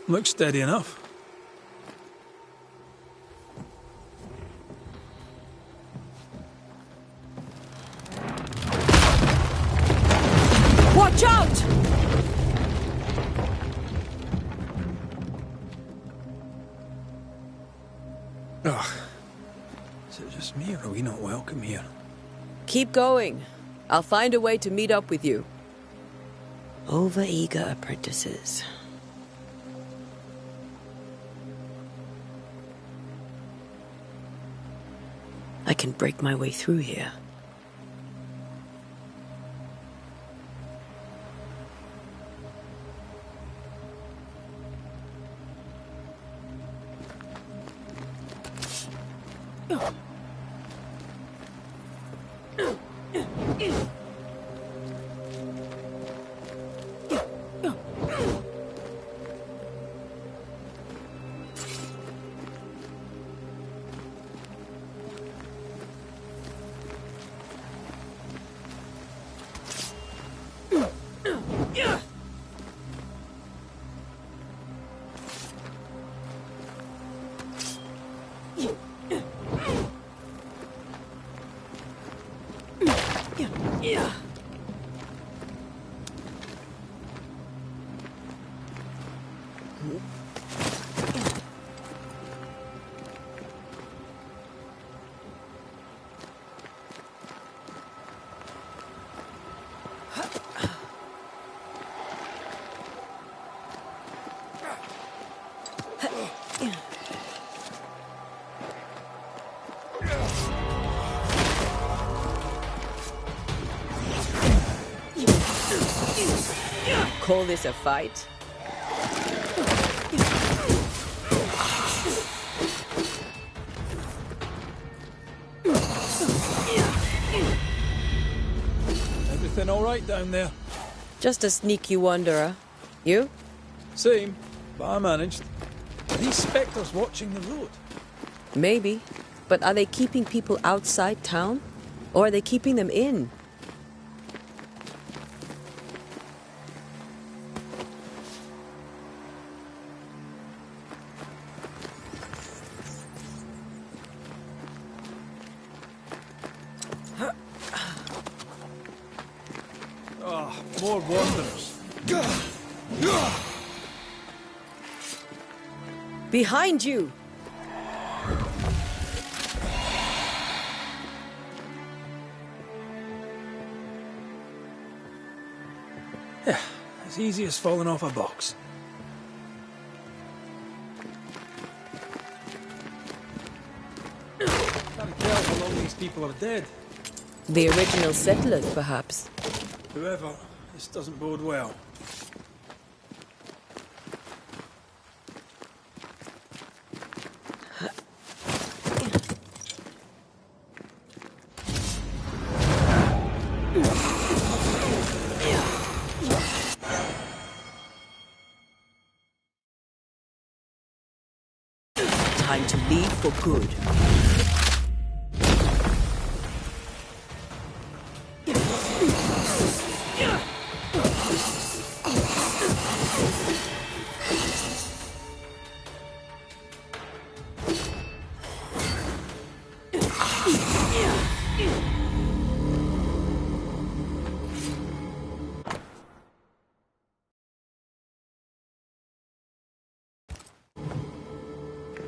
Looks steady enough. Watch out! Ugh. Is it just me, or are we not welcome here? Keep going. I'll find a way to meet up with you. Over-eager apprentices. I can break my way through here. Call this a fight? Everything all right down there? Just a sneaky wanderer. You? Same, but I managed. Are these spectres watching the road? Maybe. But are they keeping people outside town? Or are they keeping them in? Ah, more wanderers. Behind you! Yeah, as easy as falling off a box. Can't tell how long these people are dead. The original settlers, perhaps. Whoever, this doesn't bode well. Time to leave for good.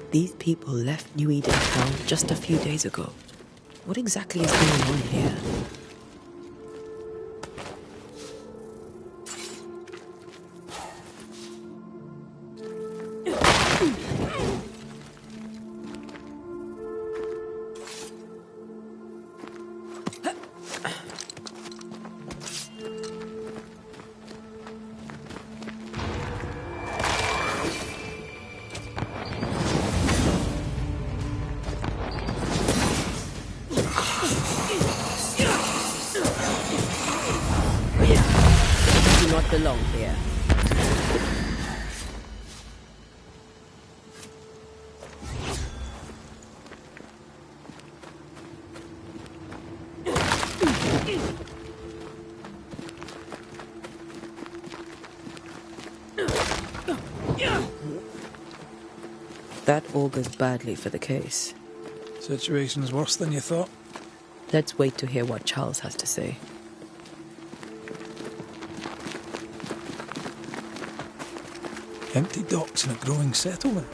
These people left New Eden Town just a few days ago. What exactly is going on here? Belong here. That augurs badly for the case. Situation's worse than you thought. Let's wait to hear what Charles has to say. Empty docks in a growing settlement.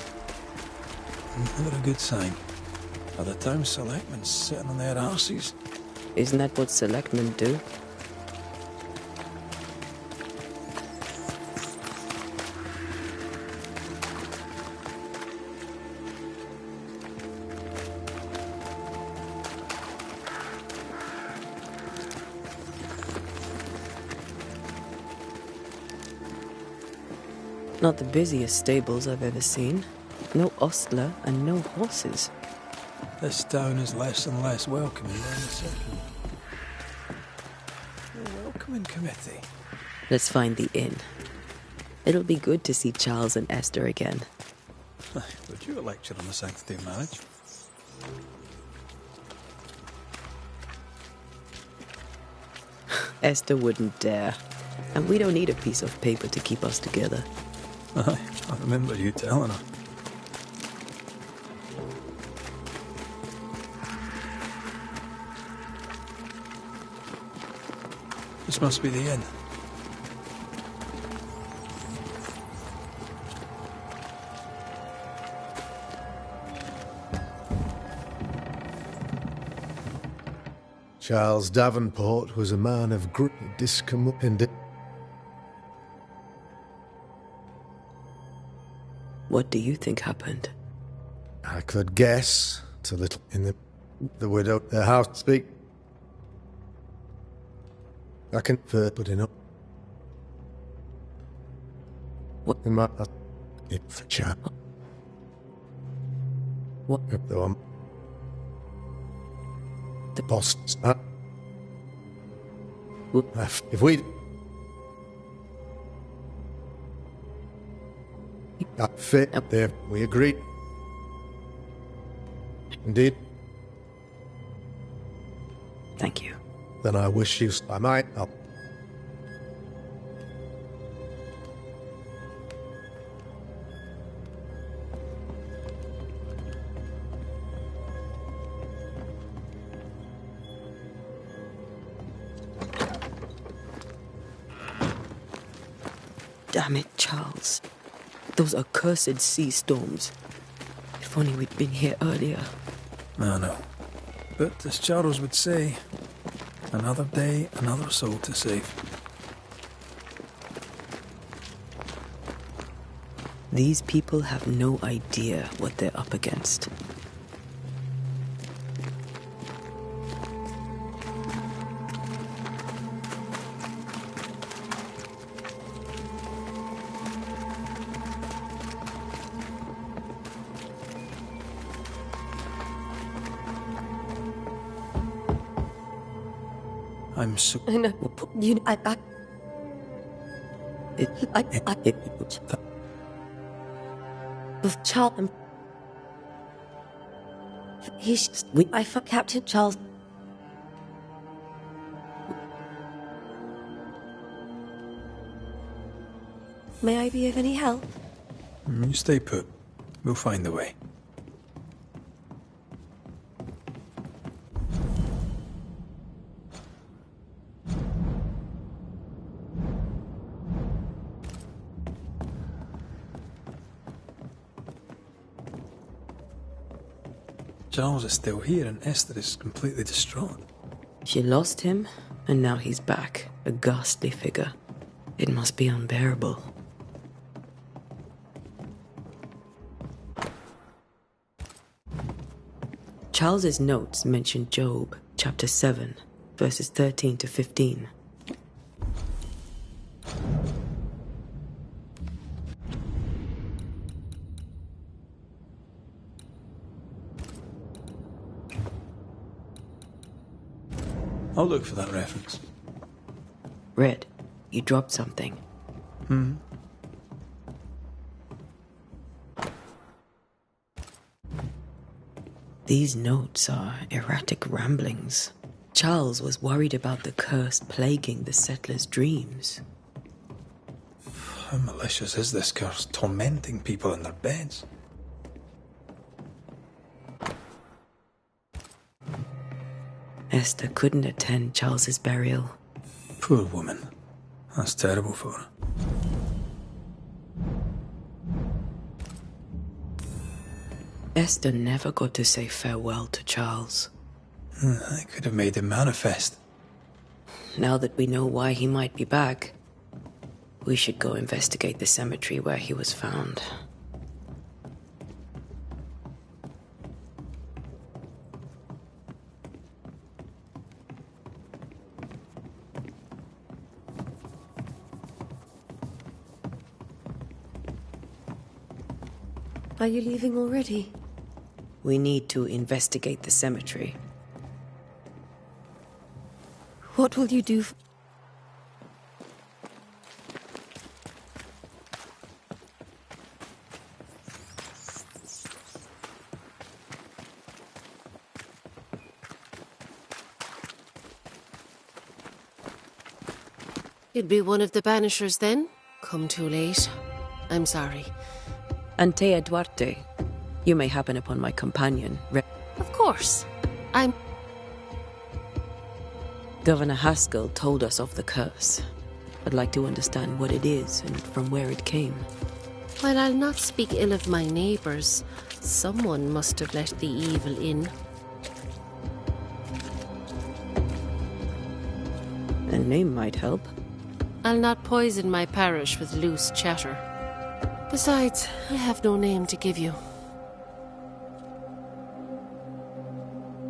Never a good sign. Are the town selectmen sitting on their arses? Isn't that what selectmen do? Not the busiest stables I've ever seen. No ostler and no horses. This town is less and less welcoming than the second. A welcoming committee. Let's find the inn. It'll be good to see Charles and Esther again. Would you a lecture on the sanctity of marriage? Esther wouldn't dare. And we don't need a piece of paper to keep us together. Aye, I remember you telling her. This must be the inn. Charles Davenport was a man of great discommodation. What do you think happened? I could guess. It's a little in the widow, the house speak. I can put it up. What? In my for chat. What? The boss. What? If we fit up there, we agreed. Indeed. Thank you. Then I wish you. I might. Damn it, Charles. Those accursed sea storms. If only we'd been here earlier. I know. But as Charles would say, another day, another soul to save. These people have no idea what they're up against. I'm so... I know. You. With Charles. He's. I for Captain Charles. May I be of any help? You stay put. We'll find a way. Charles is still here and Esther is completely distraught. She lost him, and now he's back, a ghastly figure. It must be unbearable. Charles's notes mention Job, chapter 7, verses 13 to 15. I'll look for that reference. Red, you dropped something. These notes are erratic ramblings. Charles was worried about the curse plaguing the settlers' dreams. How malicious is this curse, tormenting people in their beds? Esther couldn't attend Charles's burial. Poor woman. That's terrible for her. Esther never got to say farewell to Charles. I could have made him manifest. Now that we know why he might be back, we should go investigate the cemetery where he was found. Are you leaving already? We need to investigate the cemetery. What will you do? You'd be one of the Banishers then? Come too late. I'm sorry. Antea Duarte, you may happen upon my companion. Of course. I'm... Governor Haskell told us of the curse. I'd like to understand what it is and from where it came. While I'll not speak ill of my neighbours, someone must have let the evil in. A name might help. I'll not poison my parish with loose chatter. Besides, I have no name to give you.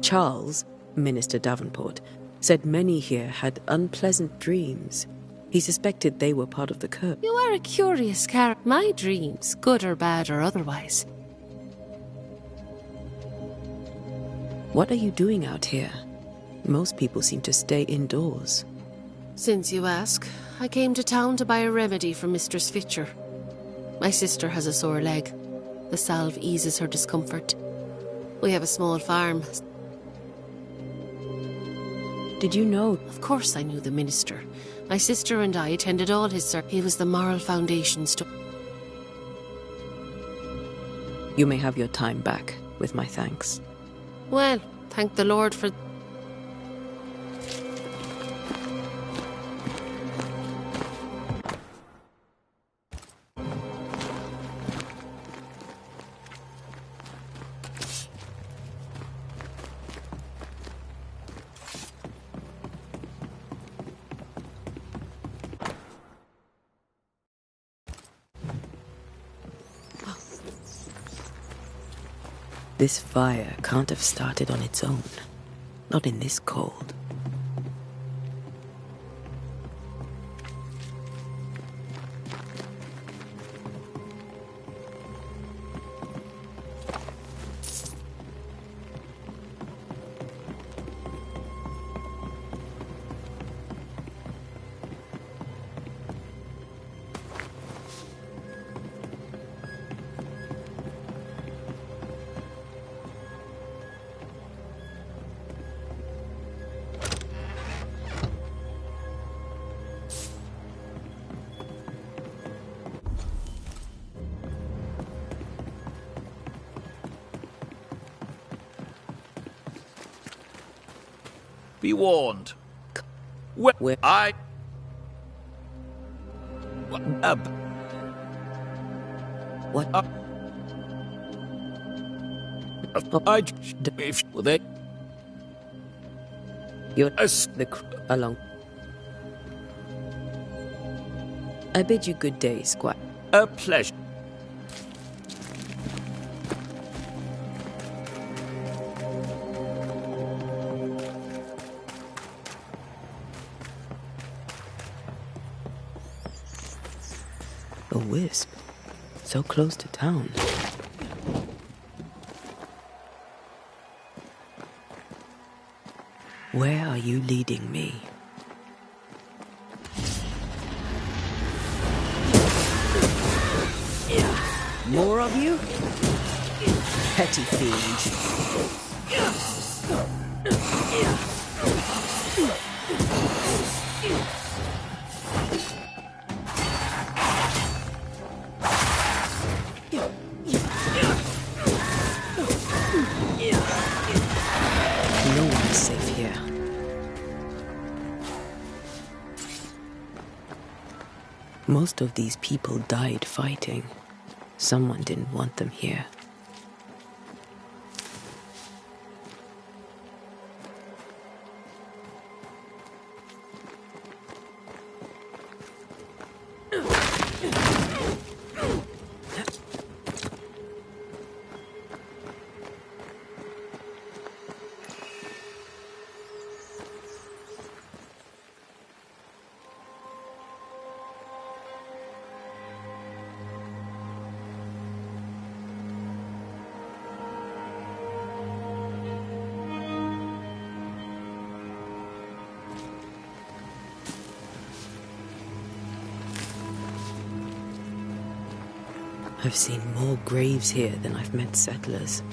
Charles, Minister Davenport, said many here had unpleasant dreams. He suspected they were part of the curse. You are a curious character. My dreams, good or bad or otherwise. What are you doing out here? Most people seem to stay indoors. Since you ask, I came to town to buy a remedy for Mistress Fitcher. My sister has a sore leg. The salve eases her discomfort. We have a small farm. Did you know? Of course I knew the minister. My sister and I attended all his He was the moral foundation You may have your time back, with my thanks. Well, thank the Lord for... This fire can't have started on its own. Not in this cold. Be warned. Where I... What? If they... You're along. I bid you good day, Squire. A pleasure. A wisp. So close to town. Where are you leading me? More of you? Petty fiend. No one is safe here. Most of these people died fighting. Someone didn't want them here. I've seen more graves here than I've met settlers.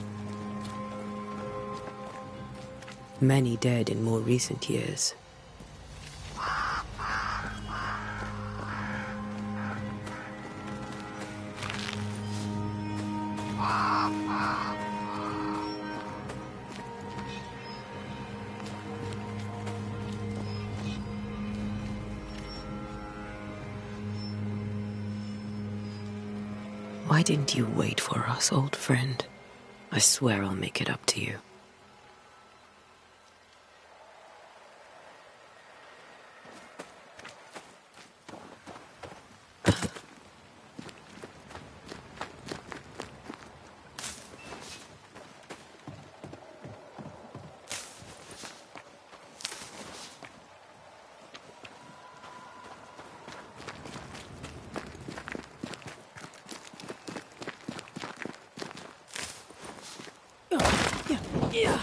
Many dead in more recent years. Why didn't you wait for us, old friend? I swear I'll make it up to you. Yeah.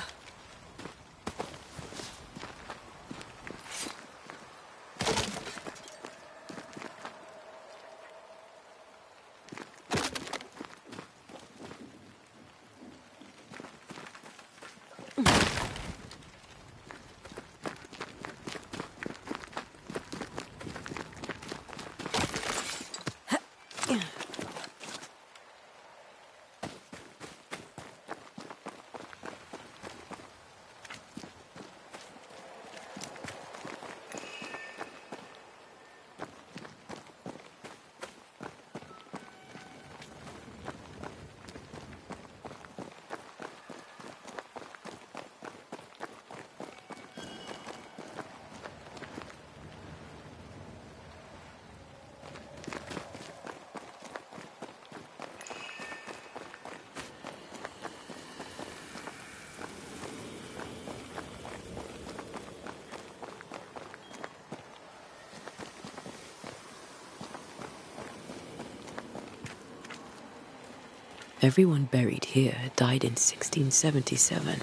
Everyone buried here died in 1677,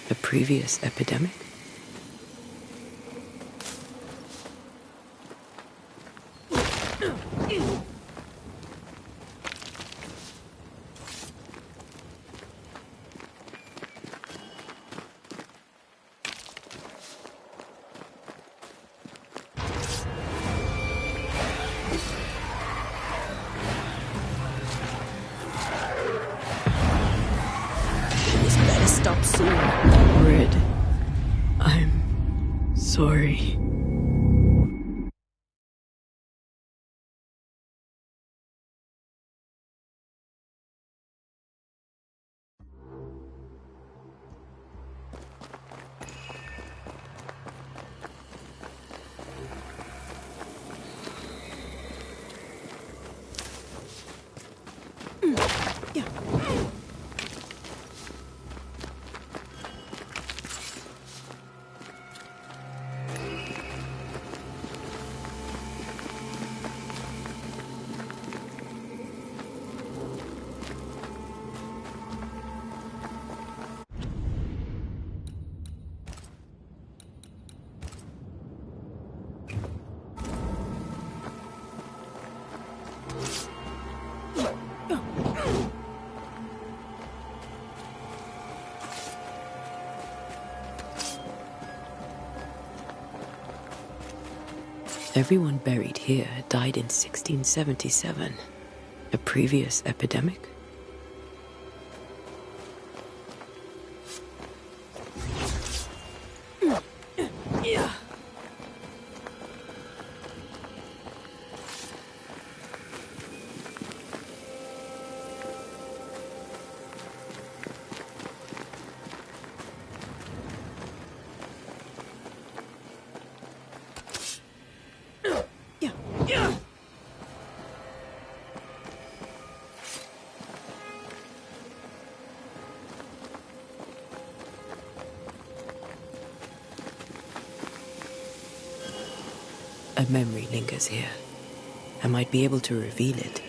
a previous epidemic. Stop soon. Red. I'm sorry. Everyone buried here died in 1677, a previous epidemic. A memory lingers here. I might be able to reveal it.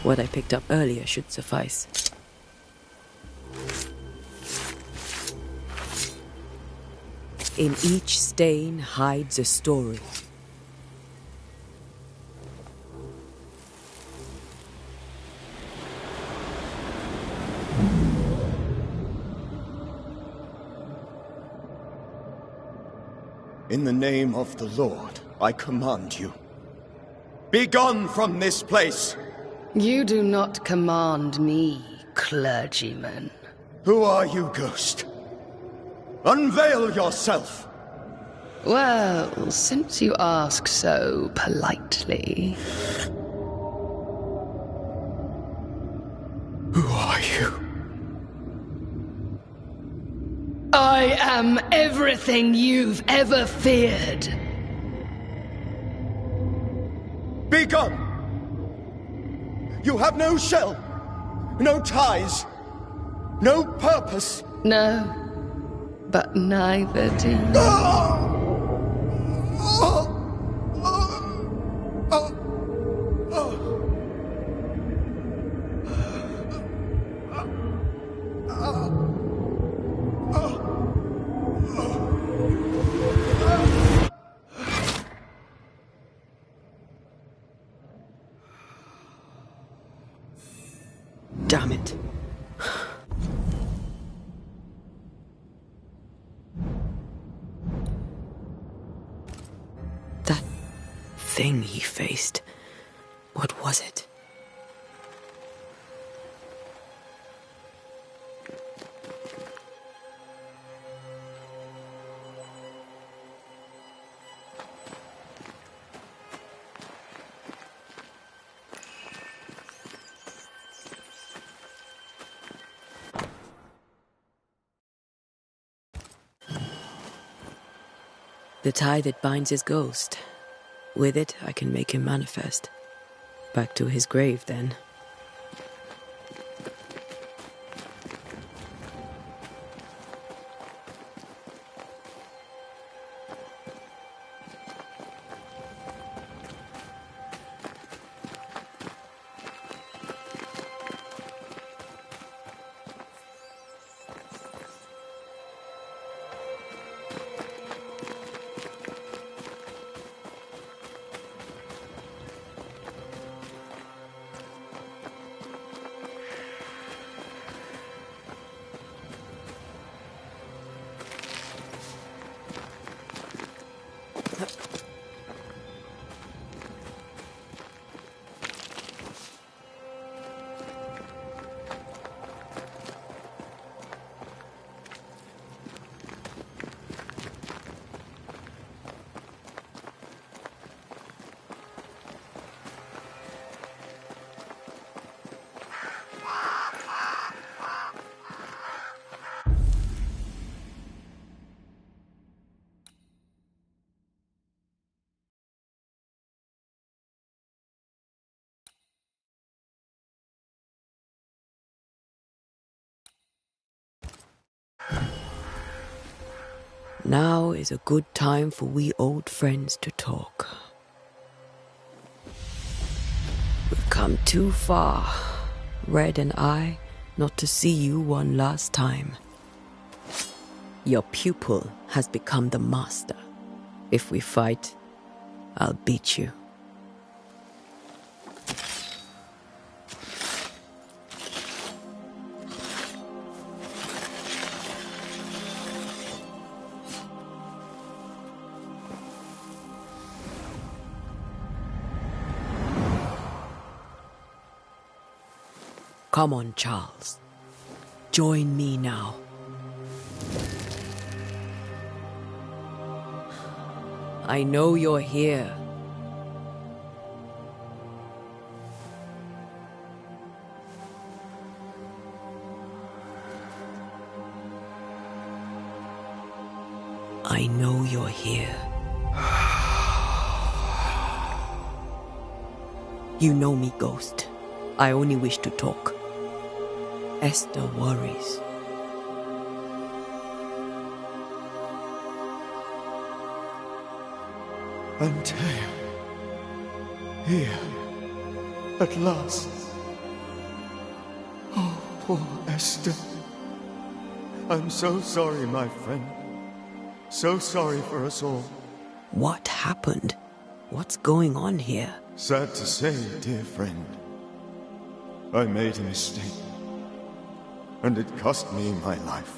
What I picked up earlier should suffice. In each stain hides a story. In the name of the Lord, I command you. Be gone from this place! You do not command me, clergyman. Who are you, ghost? Unveil yourself! Well, since you ask so politely... Who are you? I am everything you've ever feared. Be gone! You have no shell, no ties, no purpose. No, but neither do you. Damn it. That thing he faced, what was it? The tie that binds his ghost. With it, I can make him manifest. Back to his grave, then. Now is a good time for we old friends to talk. We've come too far, Red and I, not to see you one last time. Your pupil has become the master. If we fight, I'll beat you. Come on, Charles. Join me now. I know you're here. I know you're here. You know me, Ghost. I only wish to talk. Esther worries. Antea. Here. At last. Oh, poor Esther. I'm so sorry, my friend. So sorry for us all. What happened? What's going on here? Sad to say, dear friend. I made a mistake. And it cost me my life.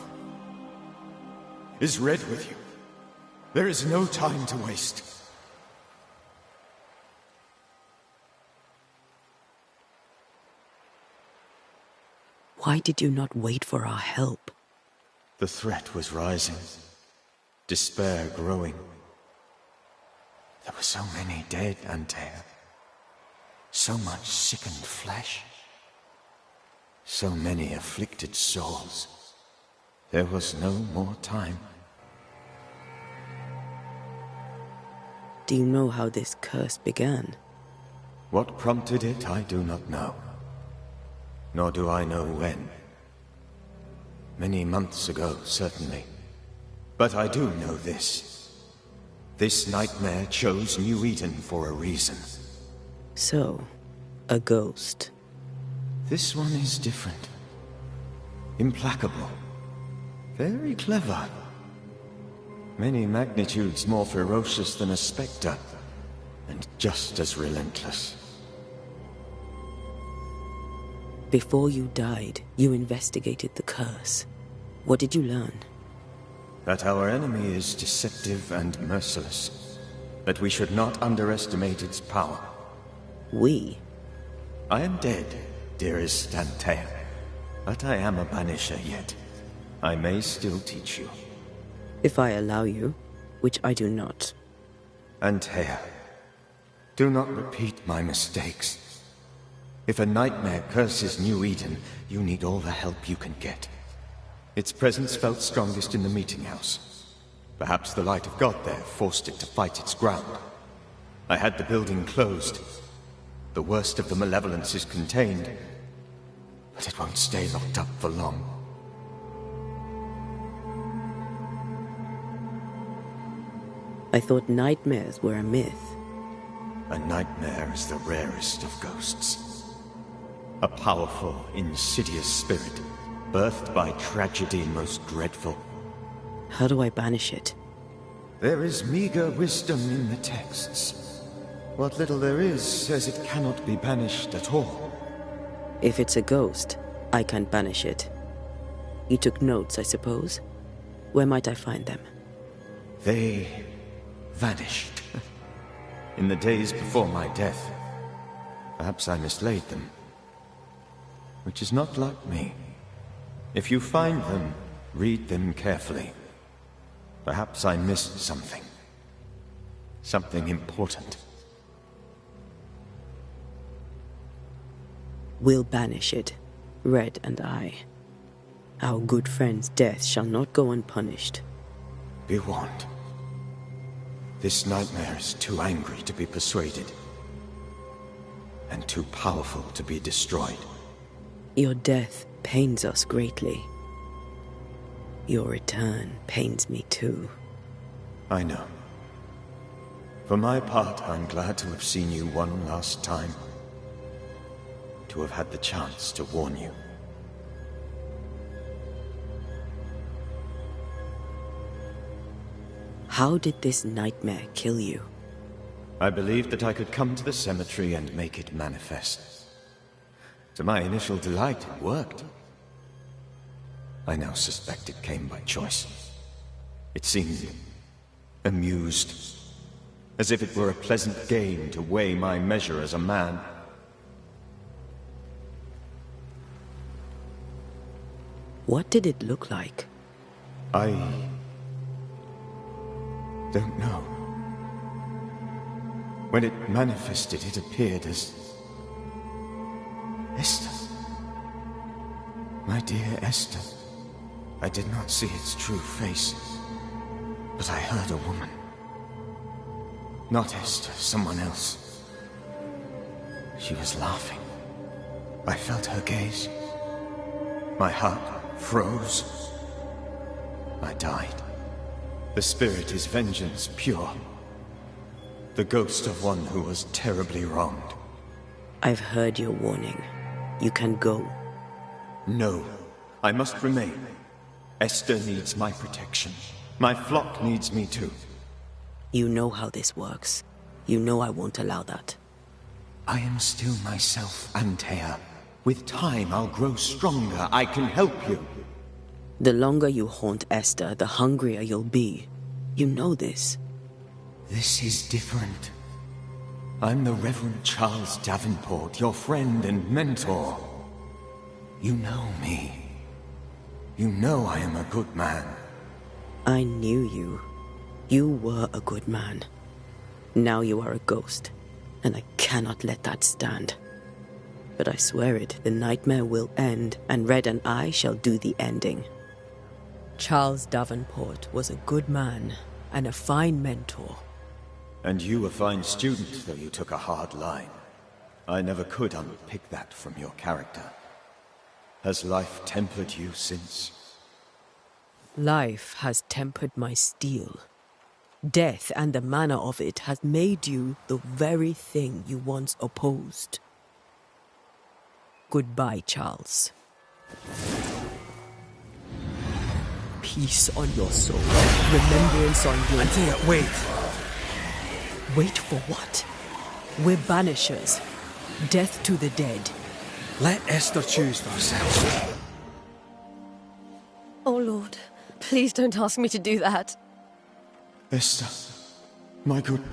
Is Red with you? There is no time to waste. Why did you not wait for our help? The threat was rising. Despair growing. There were so many dead, Antea. So much sickened flesh. So many afflicted souls. There was no more time. Do you know how this curse began? What prompted it, I do not know. Nor do I know when. Many months ago, certainly. But I do know this. This nightmare chose New Eden for a reason. So, a ghost. This one is different. Implacable. Very clever. Many magnitudes more ferocious than a spectre. And just as relentless. Before you died, you investigated the curse. What did you learn? That our enemy is deceptive and merciless. That we should not underestimate its power. We? I am dead, dearest Antea. But I am a Banisher yet. I may still teach you. If I allow you, which I do not. Antea, do not repeat my mistakes. If a nightmare curses New Eden, you need all the help you can get. Its presence felt strongest in the meeting house. Perhaps the light of God there forced it to fight its ground. I had the building closed. The worst of the malevolence is contained, but it won't stay locked up for long. I thought nightmares were a myth. A nightmare is the rarest of ghosts. A powerful, insidious spirit, birthed by tragedy most dreadful. How do I banish it? There is meager wisdom in the texts. What little there is says it cannot be banished at all. If it's a ghost, I can't banish it. You took notes, I suppose? Where might I find them? They vanished. In the days before my death. Perhaps I mislaid them. Which is not like me. If you find them, read them carefully. Perhaps I missed something. Something important. We'll banish it, Red and I. Our good friend's death shall not go unpunished. Be warned. This nightmare is too angry to be persuaded. And too powerful to be destroyed. Your death pains us greatly. Your return pains me too. I know. For my part, I'm glad to have seen you one last time. To have had the chance to warn you. How did this nightmare kill you? I believed that I could come to the cemetery and make it manifest. To my initial delight, it worked. I now suspect it came by choice. It seemed amused, as if it were a pleasant game to weigh my measure as a man. What did it look like? I don't know. When it manifested, it appeared as Esther. My dear Esther. I did not see its true face, but I heard a woman. Not Esther, someone else. She was laughing. I felt her gaze. My heart froze. I died. The spirit is vengeance pure. The ghost of one who was terribly wronged. I've heard your warning. You can go. No, I must remain. Esther needs my protection. My flock needs me too. You know how this works. You know I won't allow that. I am still myself, Antea. With time, I'll grow stronger. I can help you. The longer you haunt Esther, the hungrier you'll be. You know this. This is different. I'm the Reverend Charles Davenport, your friend and mentor. You know me. You know I am a good man. I knew you. You were a good man. Now you are a ghost, and I cannot let that stand. But I swear it, the nightmare will end, and Red and I shall do the ending. Charles Davenport was a good man, and a fine mentor. And you a fine student, though you took a hard line. I never could unpick that from your character. Has life tempered you since? Life has tempered my steel. Death and the manner of it has made you the very thing you once opposed. Goodbye, Charles. Peace on your soul. Remembrance on your... Antea, wait! Wait for what? We're Banishers. Death to the dead. Let Esther choose for herself. Oh, Lord. Please don't ask me to do that. Esther, my good...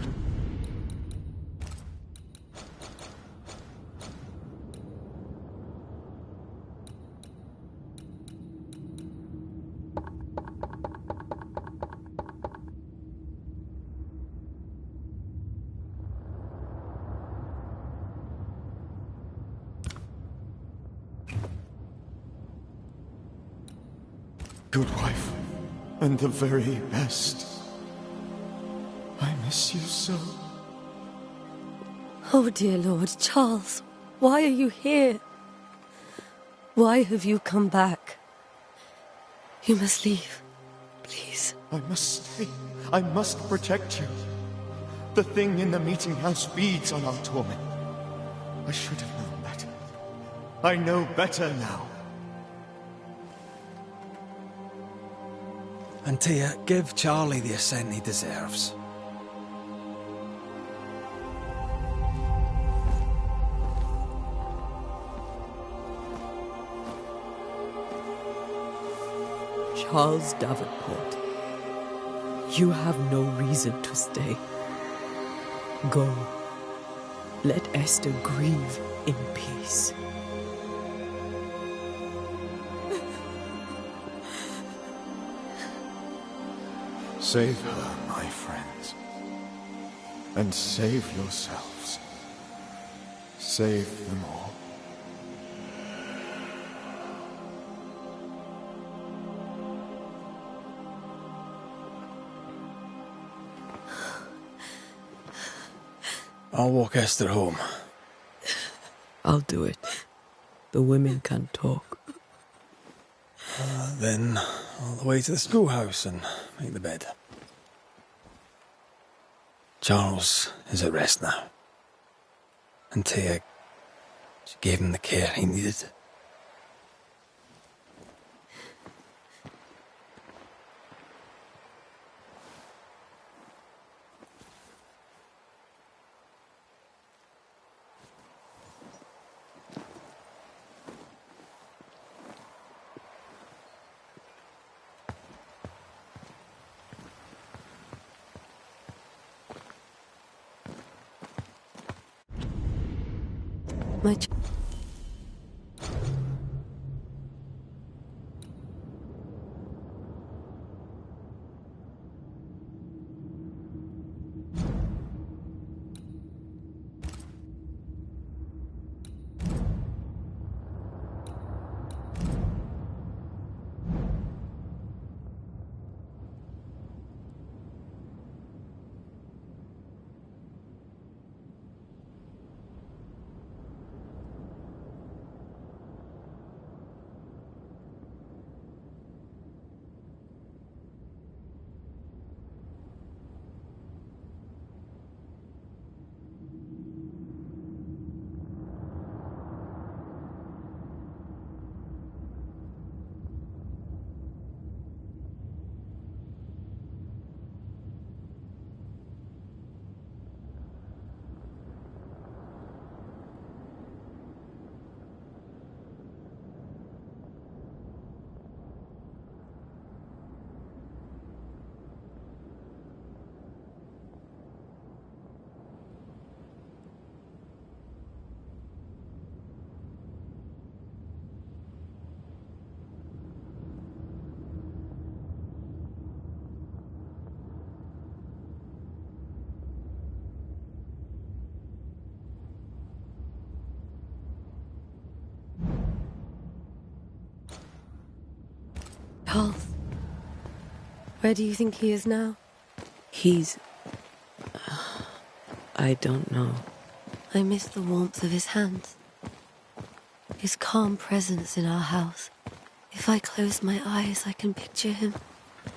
good wife, and the very best. I miss you so. Oh, dear Lord, Charles, why are you here? Why have you come back? You must leave, please. I must stay. I must protect you. The thing in the meeting house feeds on our torment. I should have known better. I know better now. Antea, give Charlie the ascent he deserves. Charles Davenport, you have no reason to stay. Go. Let Esther grieve in peace. Save her, my friends. And save yourselves. Save them all. I'll walk Esther home. I'll do it. The women can talk. Then all the way to the schoolhouse and make the bed. Charles is at rest now. Antea, she gave him the care he needed. My Charles, where do you think he is now? He's... I don't know. I miss the warmth of his hands. His calm presence in our house. If I close my eyes, I can picture him.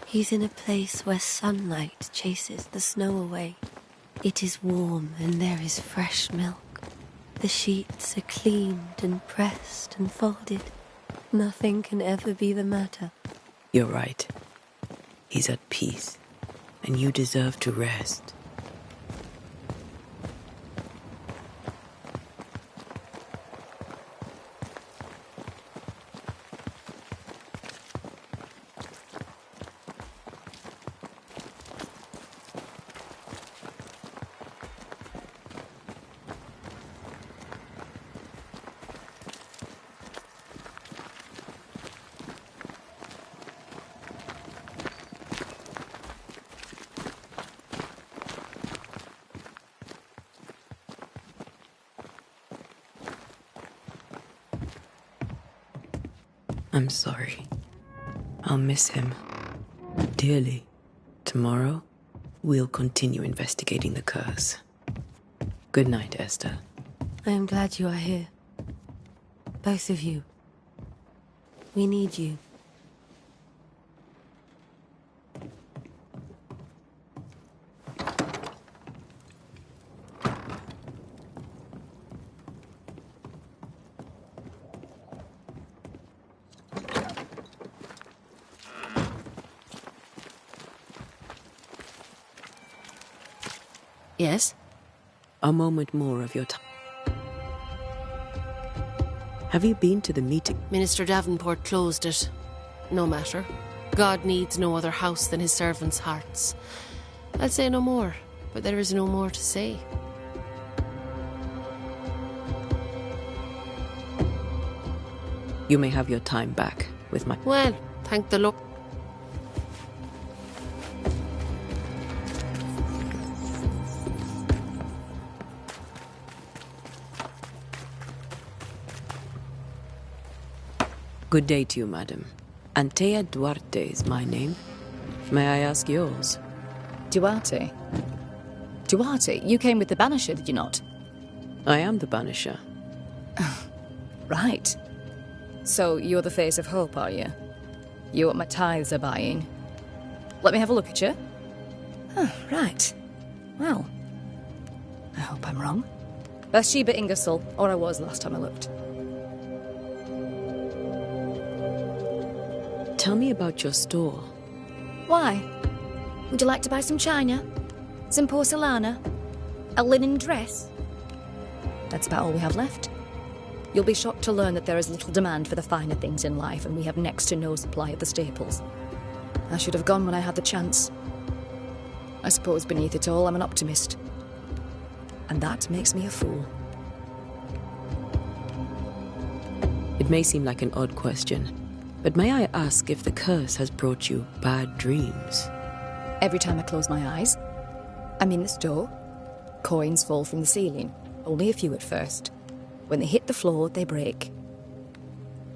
He's in a place where sunlight chases the snow away. It is warm and there is fresh milk. The sheets are cleaned and pressed and folded. Nothing can ever be the matter. You're right. He's at peace, and you deserve to rest. I'm sorry. I'll miss him dearly. Tomorrow, we'll continue investigating the curse. Good night, Esther. I am glad you are here. Both of you. We need you. Yes? A moment more of your time. Have you been to the meeting? Minister Davenport closed it. No matter. God needs no other house than his servants' hearts. I'll say no more, but there is no more to say. You may have your time back with my... Well, thank the Lord. Good day to you, madam. Antea Duarte is my name. May I ask yours? Duarte? Duarte? You came with the Banisher, did you not? I am the Banisher. Right. So you're the face of hope, are you? You're what my tithes are buying. Let me have a look at you. Oh, right. Well, I hope I'm wrong. Bathsheba Ingersoll, or I was last time I looked. Tell me about your store. Why? Would you like to buy some china? Some porcelana? A linen dress? That's about all we have left. You'll be shocked to learn that there is little demand for the finer things in life, and we have next to no supply of the staples. I should have gone when I had the chance. I suppose beneath it all, I'm an optimist. And that makes me a fool. It may seem like an odd question, but may I ask if the curse has brought you bad dreams? Every time I close my eyes, I'm in the store. Coins fall from the ceiling. Only a few at first. When they hit the floor, they break.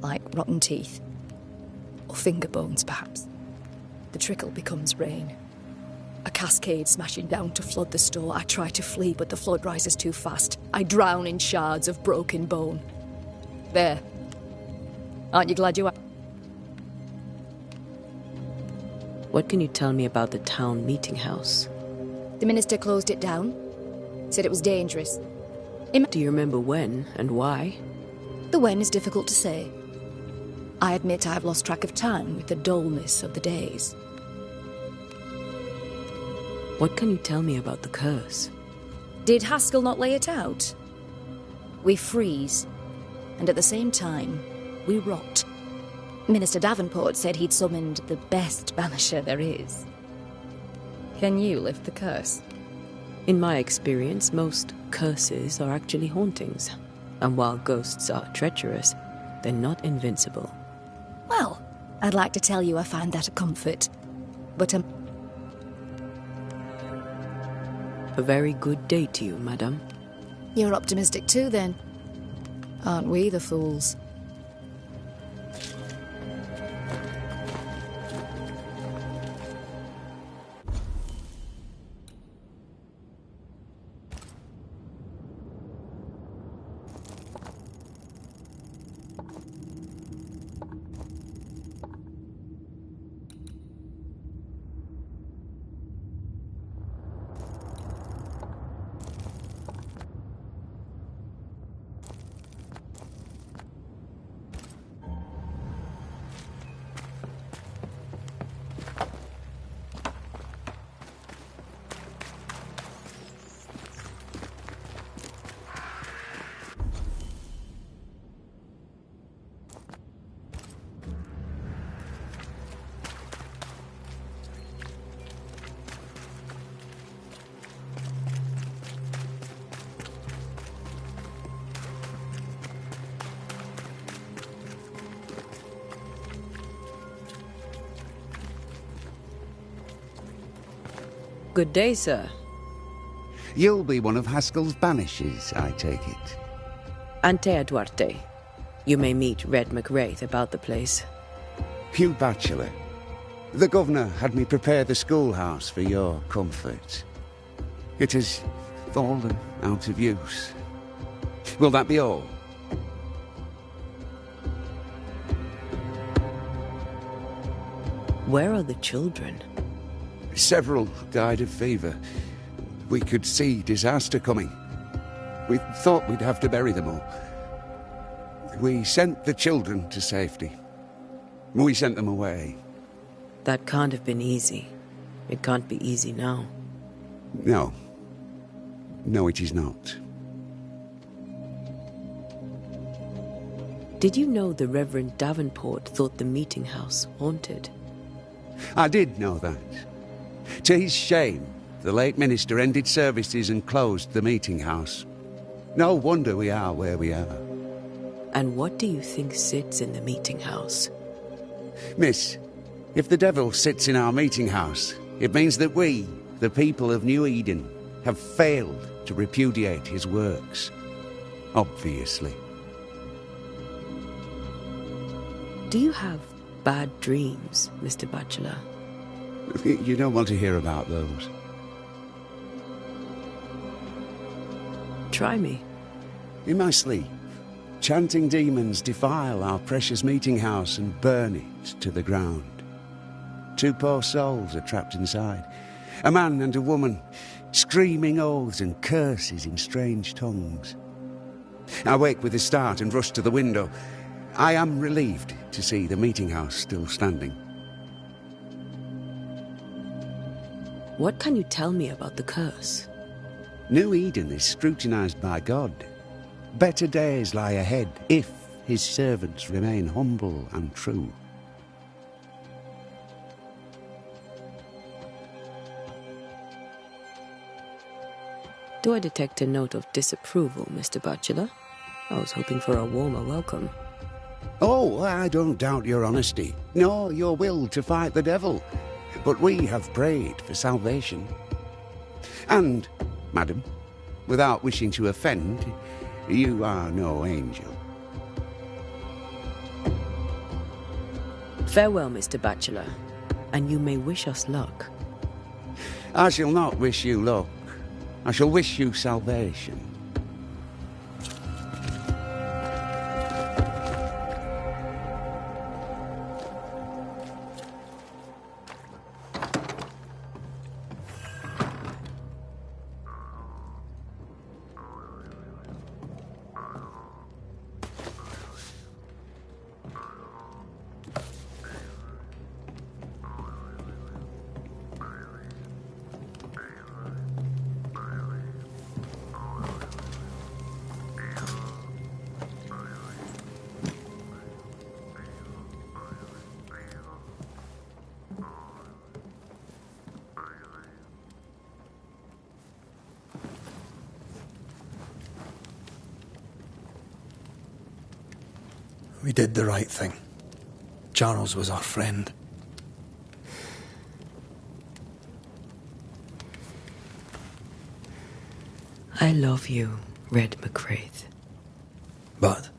Like rotten teeth. Or finger bones, perhaps. The trickle becomes rain. A cascade smashing down to flood the store. I try to flee, but the flood rises too fast. I drown in shards of broken bone. There. Aren't you glad you are? What can you tell me about the town meeting house? The minister closed it down. Said it was dangerous. Do you remember when and why? The when is difficult to say. I admit I have lost track of time with the dullness of the days. What can you tell me about the curse? Did Haskell not lay it out? We freeze, and at the same time, we rot. Minister Davenport said he'd summoned the best banisher there is. Can you lift the curse? In my experience, most curses are actually hauntings. And while ghosts are treacherous, they're not invincible. Well, I'd like to tell you I find that a comfort. But A very good day to you, madame. You're optimistic too, then. Aren't we the fools? Good day, sir. You'll be one of Haskell's Banishers, I take it. Antea Duarte. You may meet Red McWraith about the place. Hugh Bachelor. The governor had me prepare the schoolhouse for your comfort. It has fallen out of use. Will that be all? Where are the children? Several died of fever. We could see disaster coming. We thought we'd have to bury them all. We sent the children to safety. We sent them away. That can't have been easy. It can't be easy now. No. No, it is not. Did you know the Reverend Davenport thought the meeting house haunted? I did know that. To his shame, the late minister ended services and closed the meeting house. No wonder we are where we are. And what do you think sits in the meeting house? Miss, if the devil sits in our meeting house, it means that we, the people of New Eden, have failed to repudiate his works. Obviously. Do you have bad dreams, Mr. Bachelor? You don't want to hear about those. Try me. In my sleep, chanting demons defile our precious meeting house and burn it to the ground. 2 poor souls are trapped inside. A man and a woman, screaming oaths and curses in strange tongues. I wake with a start and rush to the window. I am relieved to see the meeting house still standing. What can you tell me about the curse? New Eden is scrutinized by God. Better days lie ahead if his servants remain humble and true. Do I detect a note of disapproval, Mr. Bachelor? I was hoping for a warmer welcome. Oh, I don't doubt your honesty, nor your will to fight the devil. But we have prayed for salvation. And, madam, without wishing to offend, you are no angel. Farewell, Mr. Bachelor, and you may wish us luck. I shall not wish you luck. I shall wish you salvation. We did the right thing. Charles was our friend. I love you, Red McWraith. But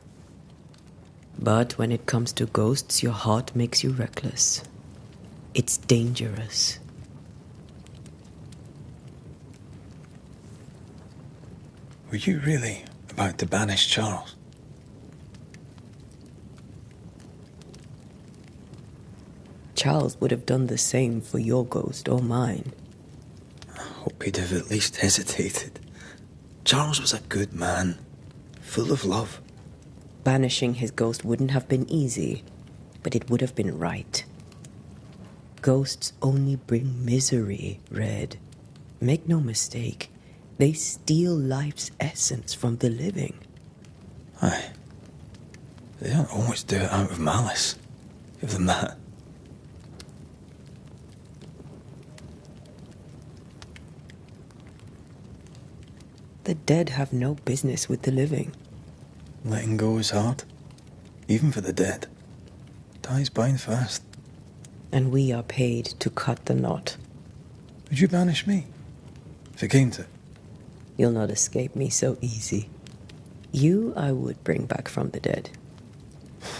when it comes to ghosts, your heart makes you reckless. It's dangerous. were you really about to banish Charles? Charles would have done the same for your ghost or mine. I hope he'd have at least hesitated. Charles was a good man, full of love. Banishing his ghost wouldn't have been easy, but it would have been right. Ghosts only bring misery, Red. Make no mistake, they steal life's essence from the living. Aye. They don't always do it out of malice. Give them that. The dead have no business with the living. Letting go is hard, even for the dead. Ties bind fast. And we are paid to cut the knot. Would you banish me? If it came to it? You'll not escape me so easy. You I would bring back from the dead.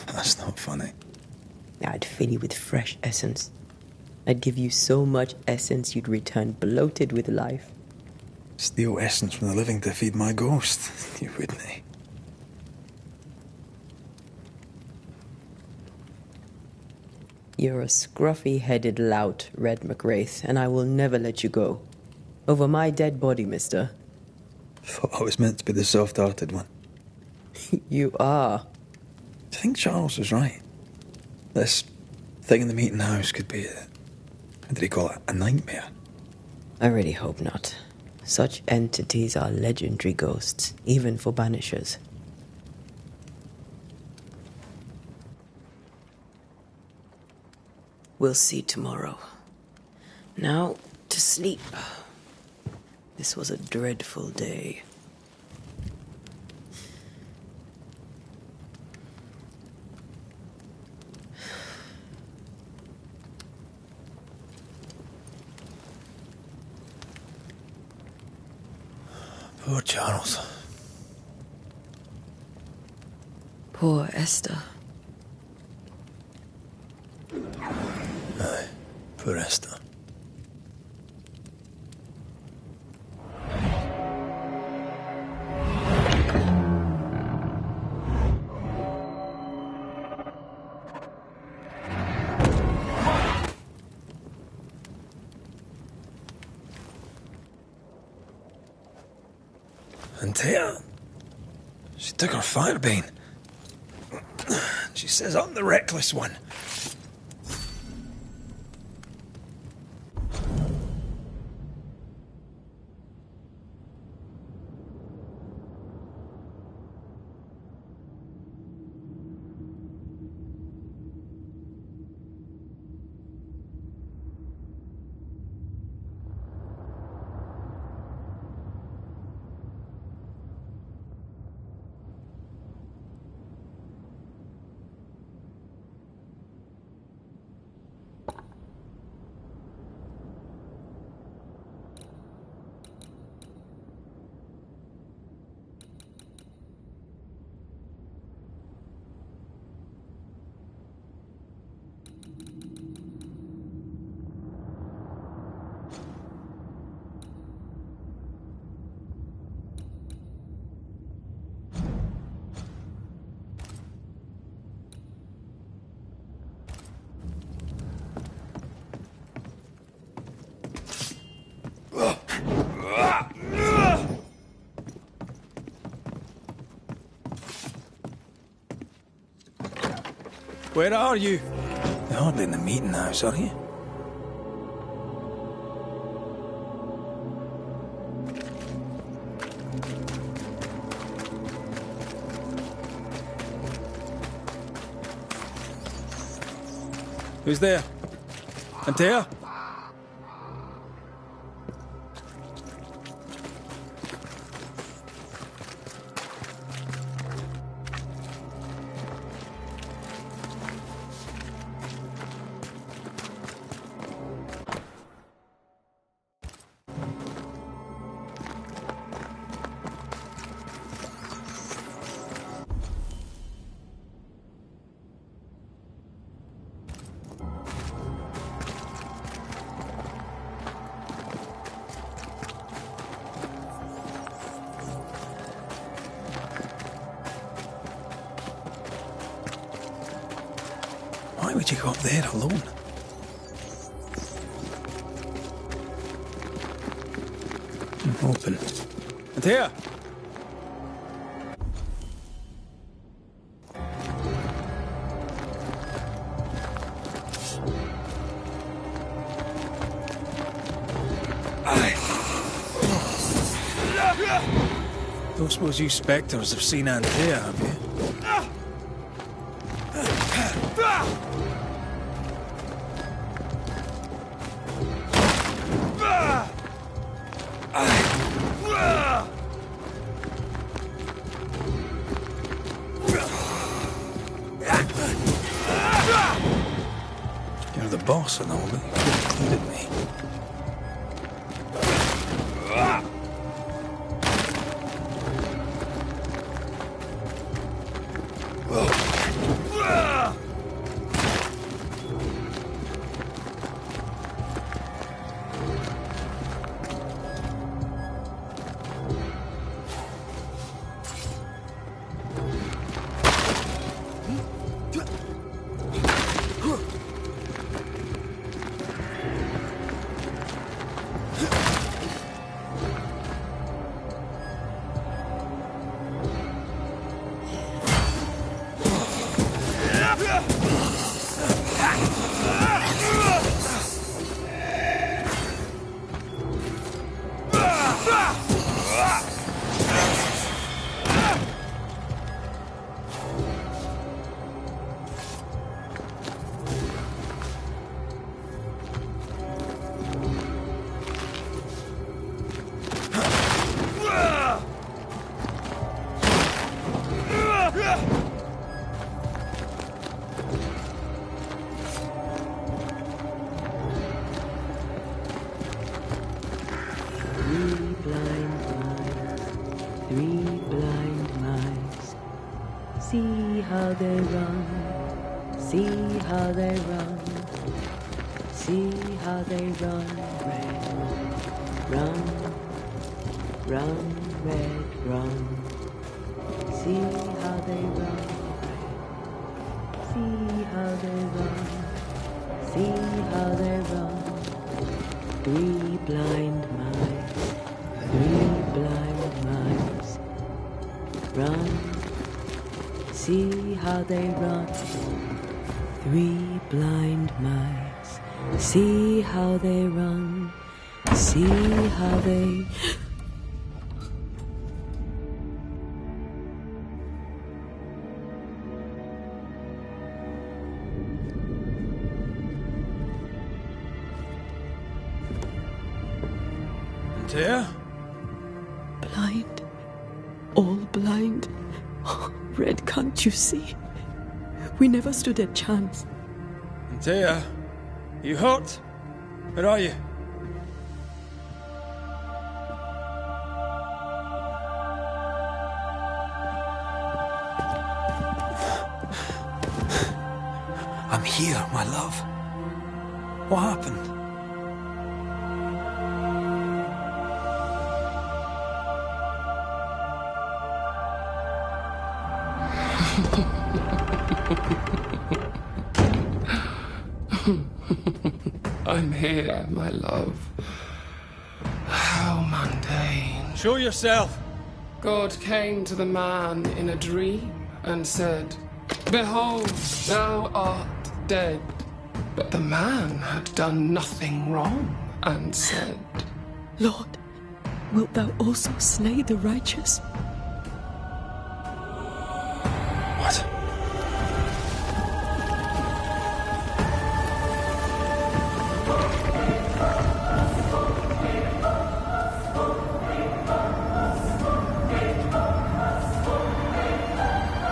That's not funny. I'd fill you with fresh essence. I'd give you so much essence you'd return bloated with life. Steal essence from the living to feed my ghost. You wouldn't, eh? You're a scruffy-headed lout, Red McWraith, and I will never let you go. Over my dead body, mister. Thought I was meant to be the soft-hearted one. You are. Do you think Charles was right? This thing in the meeting house could be what did he call it? A nightmare? I really hope not. Such entities are legendary ghosts, even for Banishers. We'll see tomorrow. Now, to sleep. This was a dreadful day. Poor Charles. Poor Esther. Aye, poor Esther. And Taya, she took her firebane. She says I'm the reckless one. Where are you? You're hardly in the meeting house, are you? Who's there? Antea? Why would you go up there alone? Open. And here! Don't suppose you spectres have seen Antea, have you? You're the boss and all, but you could have included me. See how they run, see how they run, see how they run, red, run, run, red, run. See how they run, red, see how they run, see how they run. Three blind mice, run. See how they run. Three blind mice. See how they run. See how they... Antea? Blind. All blind. Red, can't you see? We never stood a chance. Antea, you hurt? Where are you? I'm here, my love. What happened? I'm here, my love. How mundane. Show yourself. God came to the man in a dream and said, "Behold, thou art dead." But the man had done nothing wrong and said, Lord, wilt thou also slay the righteous? What?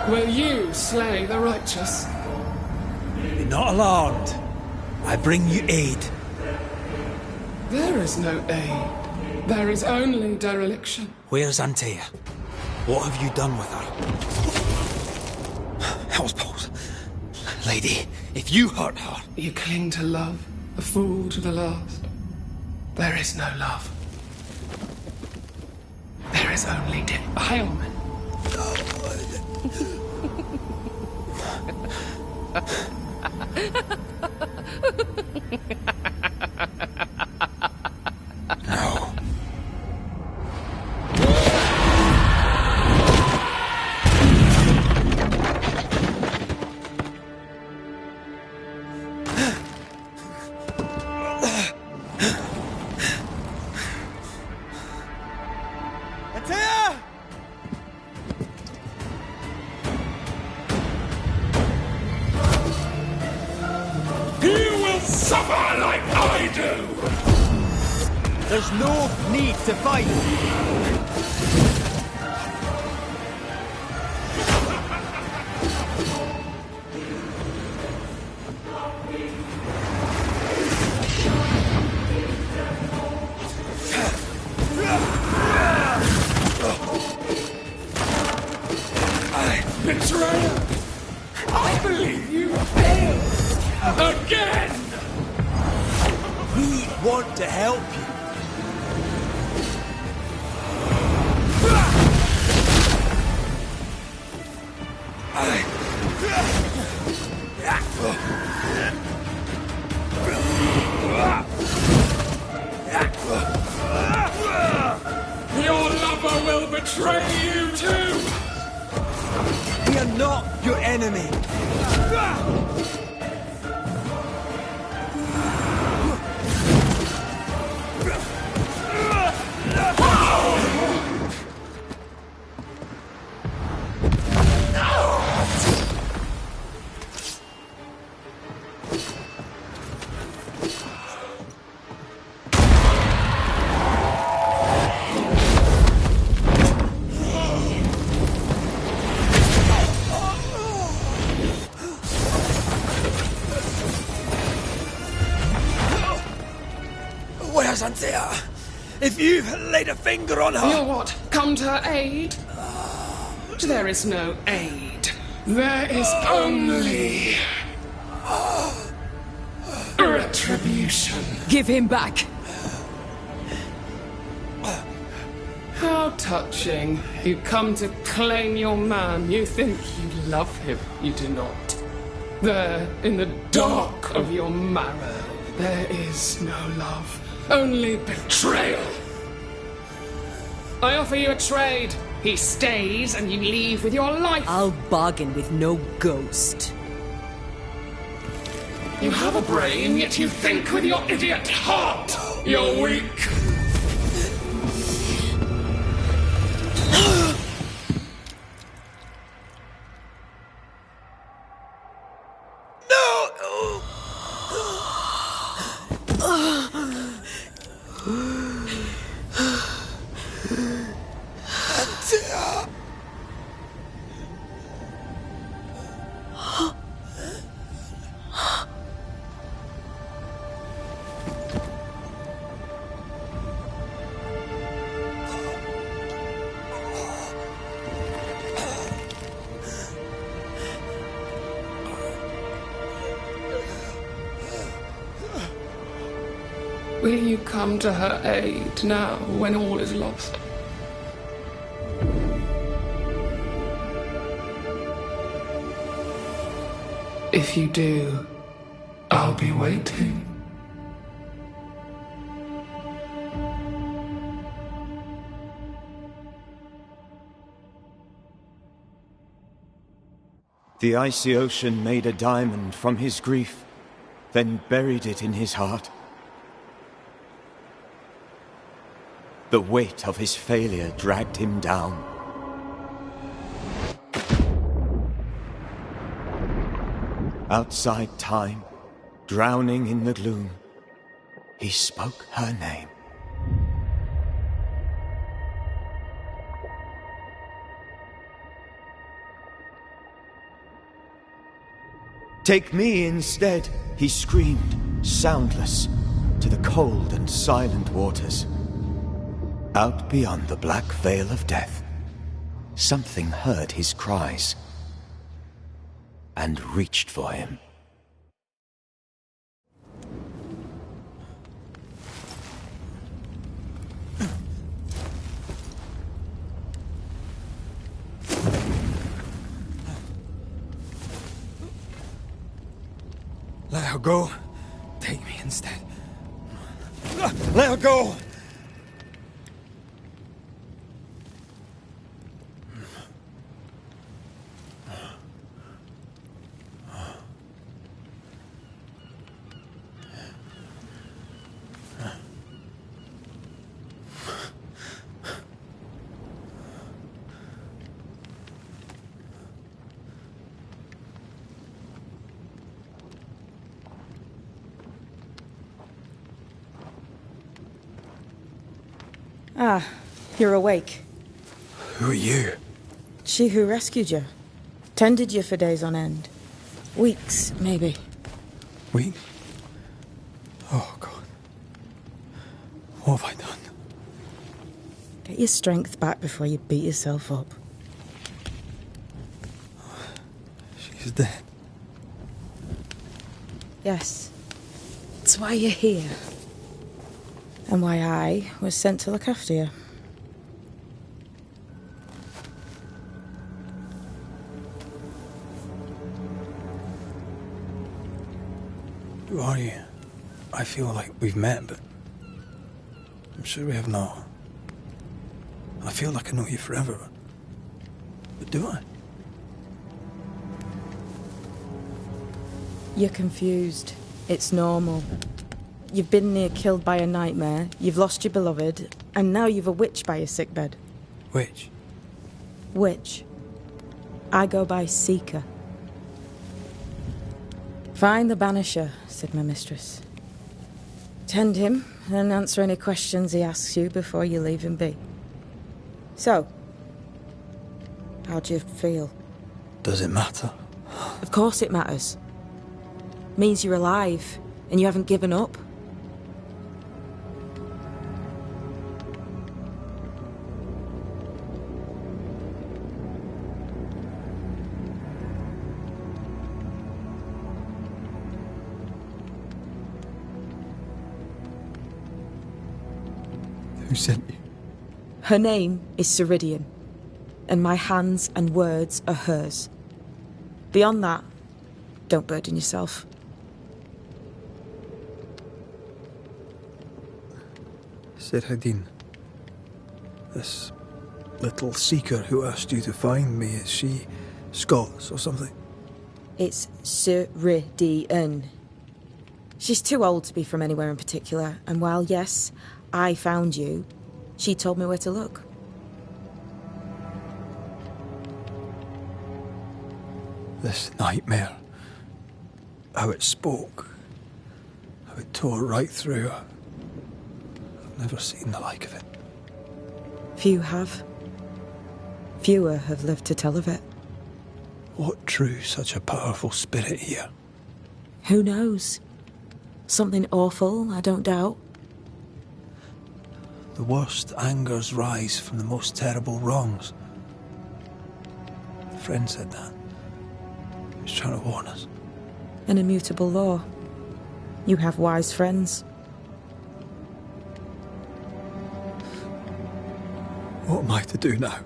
Will you slay the righteous? Be not alarmed. I bring you aid. There is no aid. There is only dereliction. Where's Antea? What have you done with her? Hellsballs. Lady, if you hurt her... You cling to love, a fool to the last. There is no love. There is only defilement. No. Antea! Suffer like I do! There's no need to fight! want to help you. Your lover will betray you too! We are not your enemy. Where's Antea? If you've laid a finger on her... You're what? Come to her aid? There is no aid. There is only... retribution. Give him back! How touching. You come to claim your man. You think you love him. You do not. There, in the dark of your marrow, there is no love. Only betrayal. I offer you a trade. He stays and you leave with your life. I'll bargain with no ghost. You have a brain, yet you think with your idiot heart. You're weak. Will you come to her aid now, when all is lost? If you do, I'll be waiting. The icy ocean made a diamond from his grief, then buried it in his heart. The weight of his failure dragged him down. Outside time, drowning in the gloom, he spoke her name. Take me instead, he screamed, soundless, to the cold and silent waters. Out beyond the black veil of death, something heard his cries and reached for him. Let her go. Take me instead. Let her go! Ah, you're awake. Who are you? She who rescued you. Tended you for days on end. Weeks, maybe. Weeks? Oh, God. What have I done? Get your strength back before you beat yourself up. She's dead. Yes. That's why you're here. And why I was sent to look after you. Who are you? I feel like we've met, but I'm sure we have not. I feel like I know you forever, but do I? You're confused. It's normal. You've been near killed by a nightmare, you've lost your beloved, and now you've a witch by your sickbed. Witch? Witch. I go by Seeker. Find the Banisher, said my mistress. Tend him, and answer any questions he asks you before you leave him be. So, how do you feel? Does it matter? Of course it matters. Means you're alive, and you haven't given up. Who sent you? Her name is Ceridian, and my hands and words are hers. Beyond that, don't burden yourself. Ceridian, this little seeker who asked you to find me, is she Scots or something? It's Ceridian. She's too old to be from anywhere in particular, and while, yes, I found you, she told me where to look. This nightmare, how it spoke, how it tore right through her. I've never seen the like of it. Few have. Fewer have lived to tell of it. What drew such a powerful spirit here? Who knows? Something awful, I don't doubt. The worst angers rise from the most terrible wrongs. A friend said that. He was trying to warn us. An immutable law. You have wise friends. What am I to do now?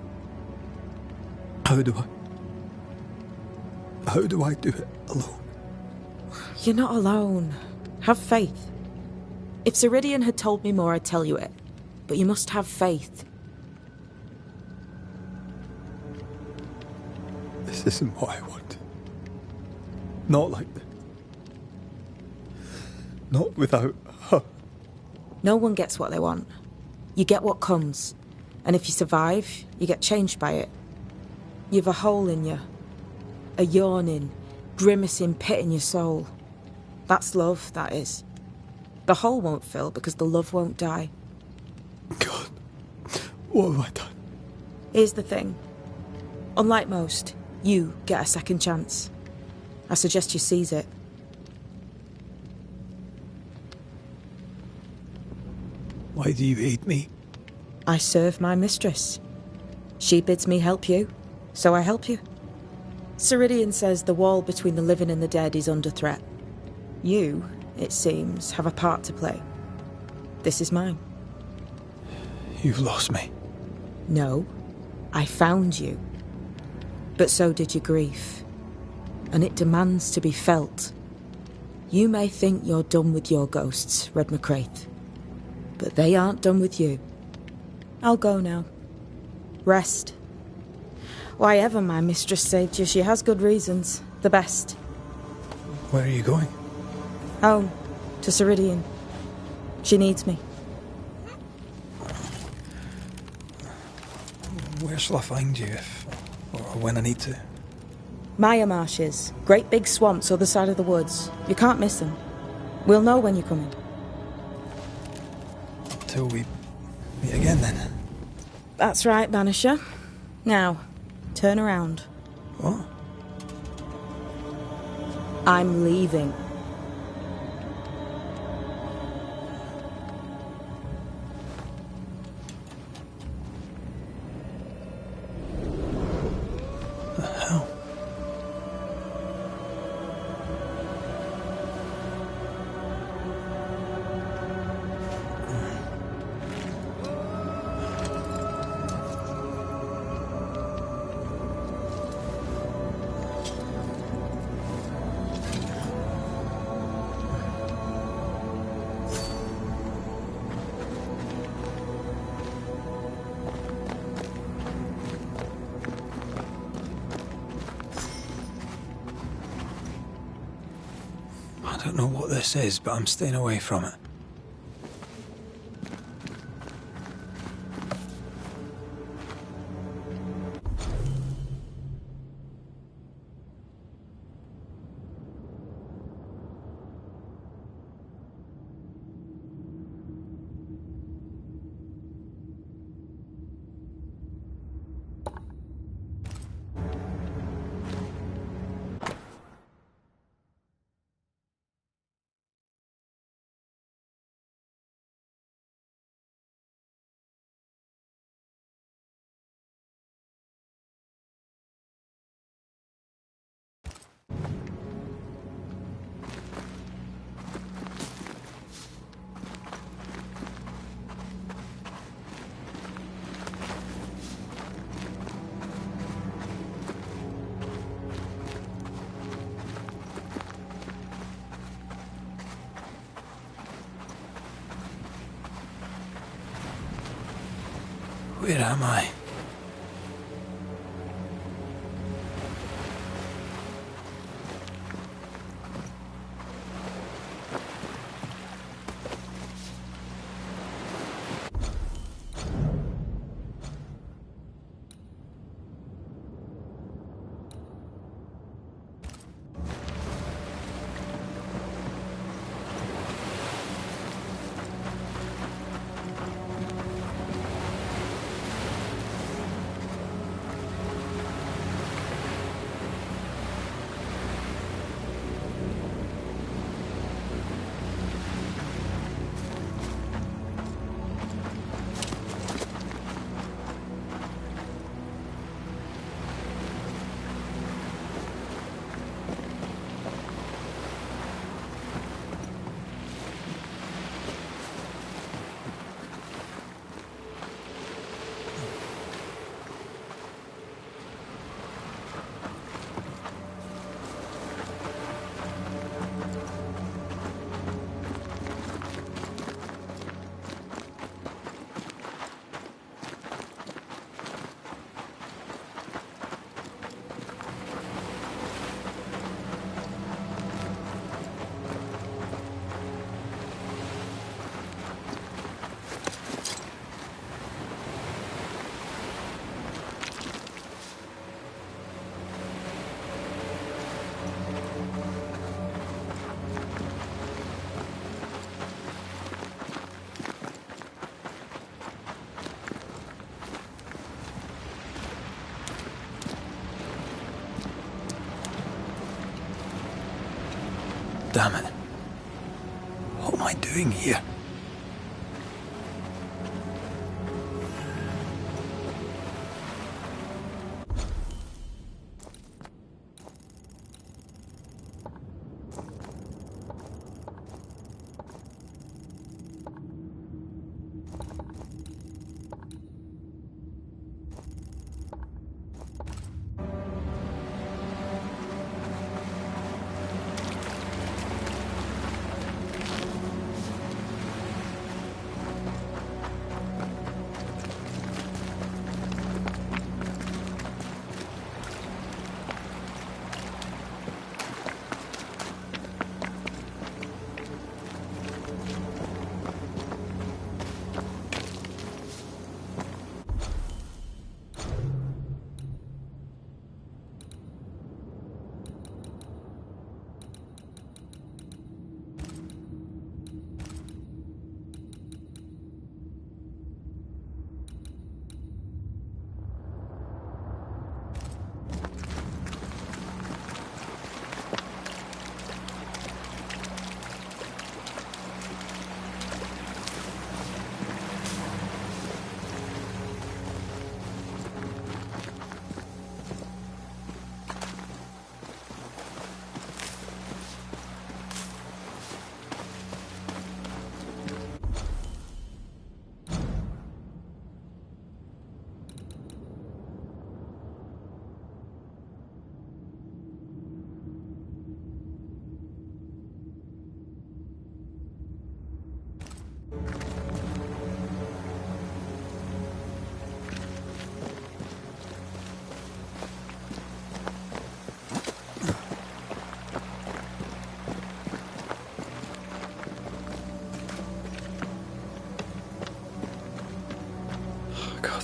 How do I do it alone? You're not alone. Have faith. If Ceridian had told me more, I'd tell you it. But you must have faith. This isn't what I want. Not like this. Not without her. No one gets what they want. You get what comes. And if you survive, you get changed by it. You've a hole in you. A yawning, grimacing pit in your soul. That's love, that is. The hole won't fill because the love won't die. God, what have I done? Here's the thing. Unlike most, you get a second chance. I suggest you seize it. Why do you hate me? I serve my mistress. She bids me help you, so I help you. Ceridian says the wall between the living and the dead is under threat. You, it seems, have a part to play. This is mine. You've lost me. No, I found you. But so did your grief. And it demands to be felt. You may think you're done with your ghosts, Red McCraith. But they aren't done with you. I'll go now. Rest. Why ever my mistress saved you, she has good reasons. The best. Where are you going? Home. To Ceridian. She needs me. Where shall I find you if, or when I need to? Maya marshes. Great big swamps other side of the woods. You can't miss them. We'll know when you're coming. Till we meet again then. That's right, Banisher. Now, turn around. What? I'm leaving. The hell? I don't know what this is, but I'm staying away from it. Where am I? Damn it. What am I doing here?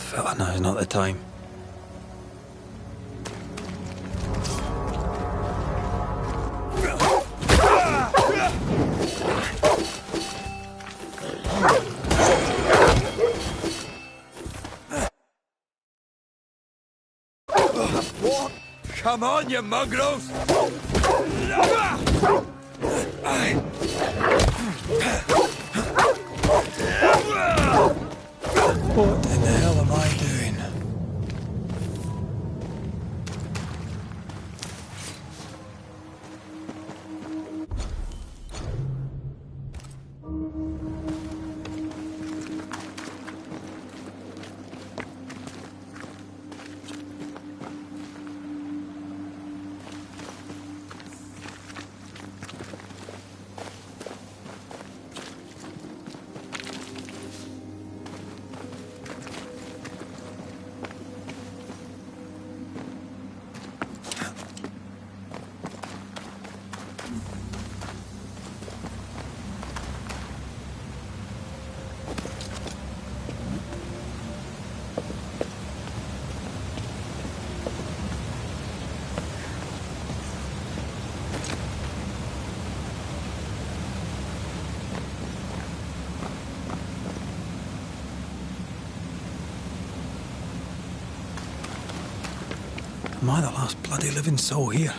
felt like now's not the time. Come on, you mongrels! What in the hell am I doing? Am I the last bloody living soul here?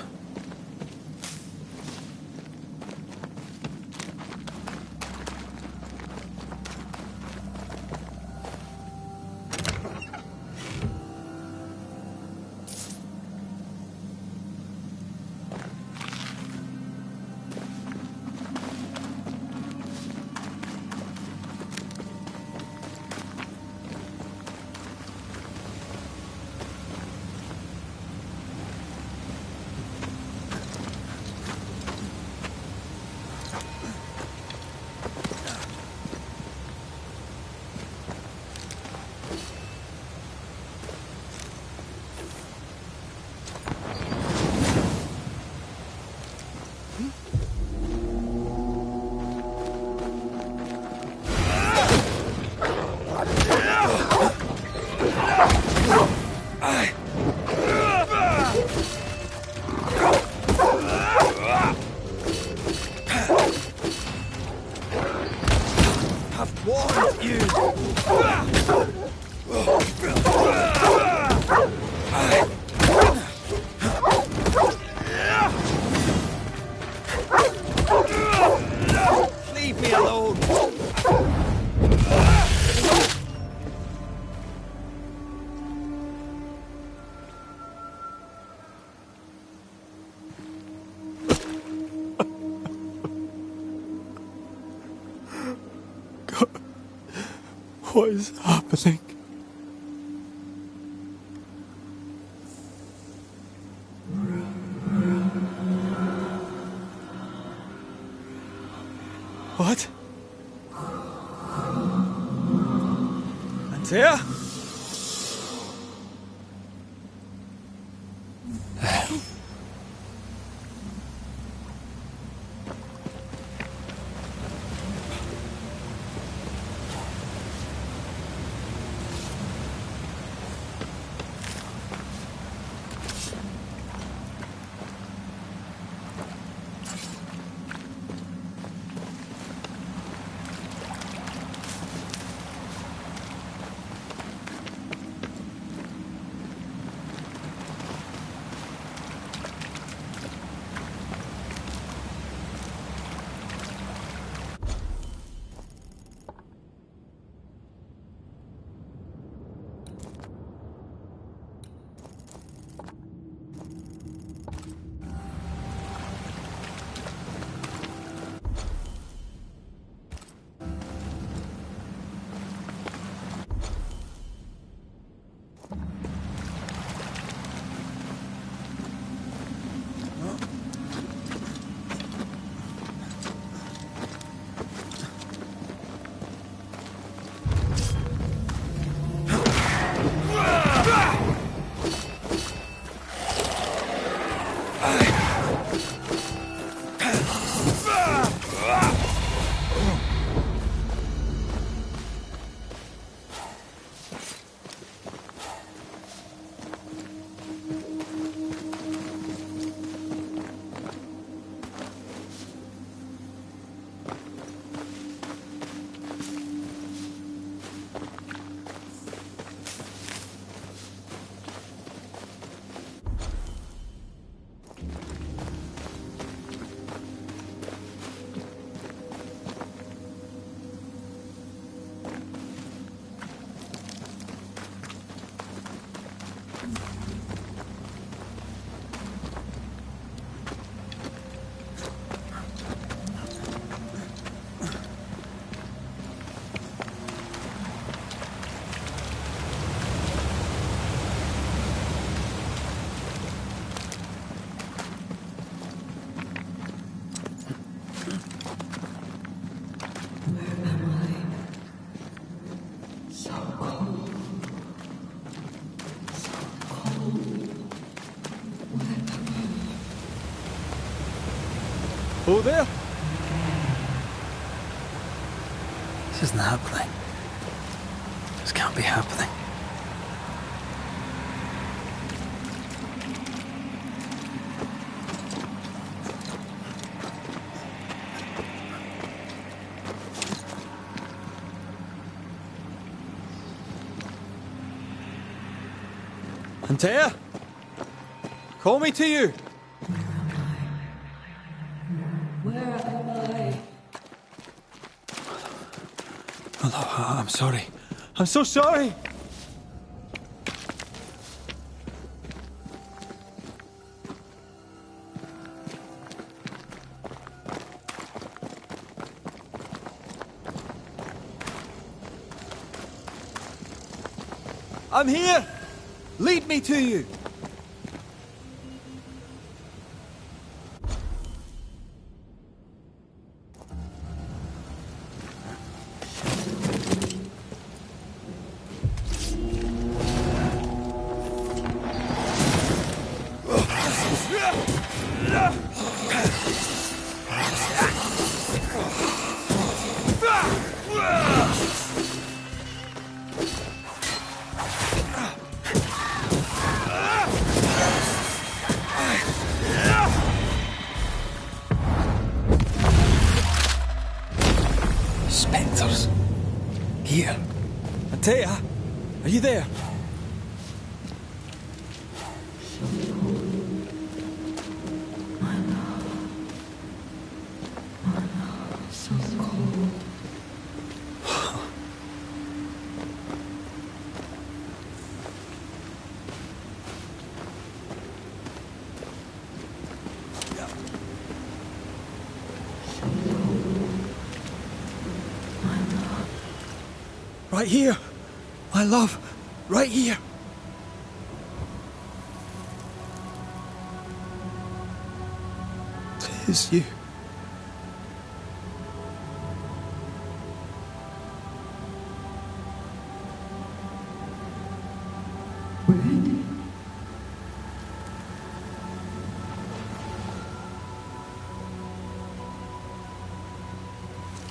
Leave me alone! God, what is happening? What? Antea? Oh, there! This isn't happening. This can't be happening. Antea? Call me to you! Where am I? Hello, I'm sorry. I'm so sorry! I'm here! Lead me to you! Spectres. Here. Antea, are you there? So cold. Right here! My love, right here! Tis you.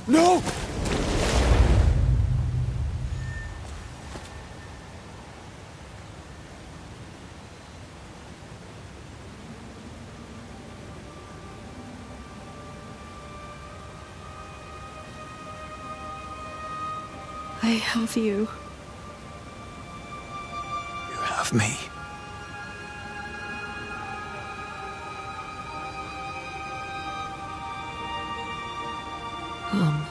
No! I have you. You have me. Come.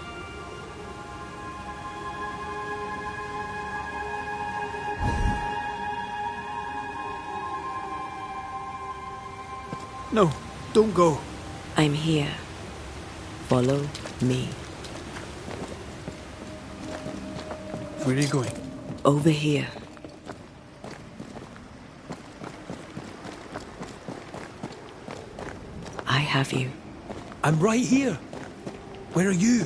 No, don't go. I'm here. Follow me. Where are you going? Over here. I have you. I'm right here. Where are you?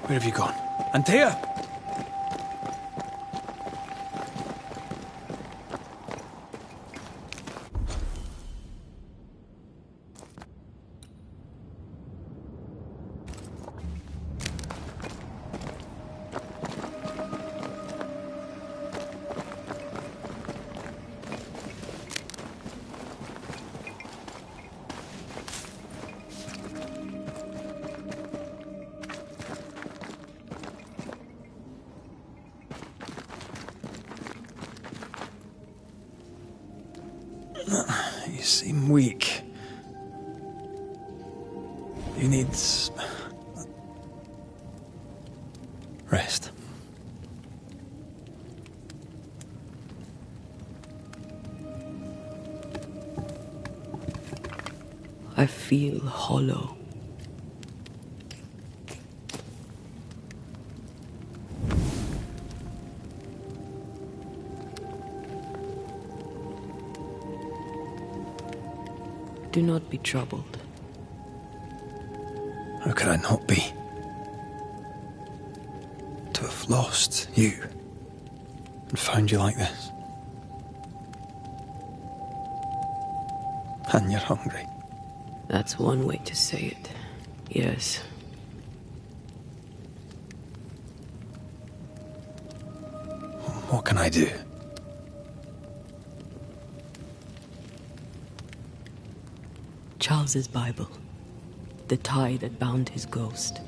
Where have you gone? Antea! You seem weak. You need rest. I feel hollow. Do not be troubled. How could I not be? To have lost you and found you like this. And you're hungry. That's one way to say it. Yes. What can I do? Charles's Bible. The tie that bound his ghost.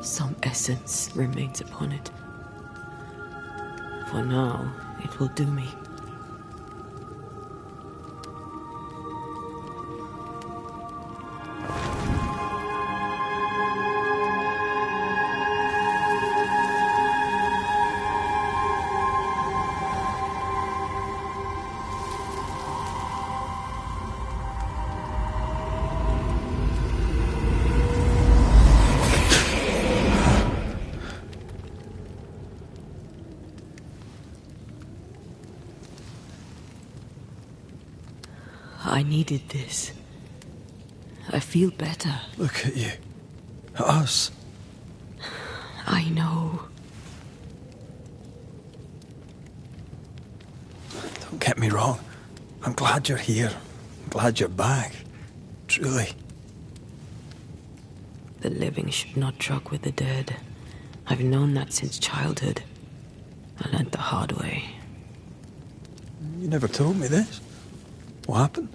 Some essence remains upon it. For now, it will do me. I needed this. I feel better. Look at you. At us. I know. Don't get me wrong. I'm glad you're here. I'm glad you're back. Truly. The living should not truck with the dead. I've known that since childhood. I learned the hard way. You never told me this. What happened?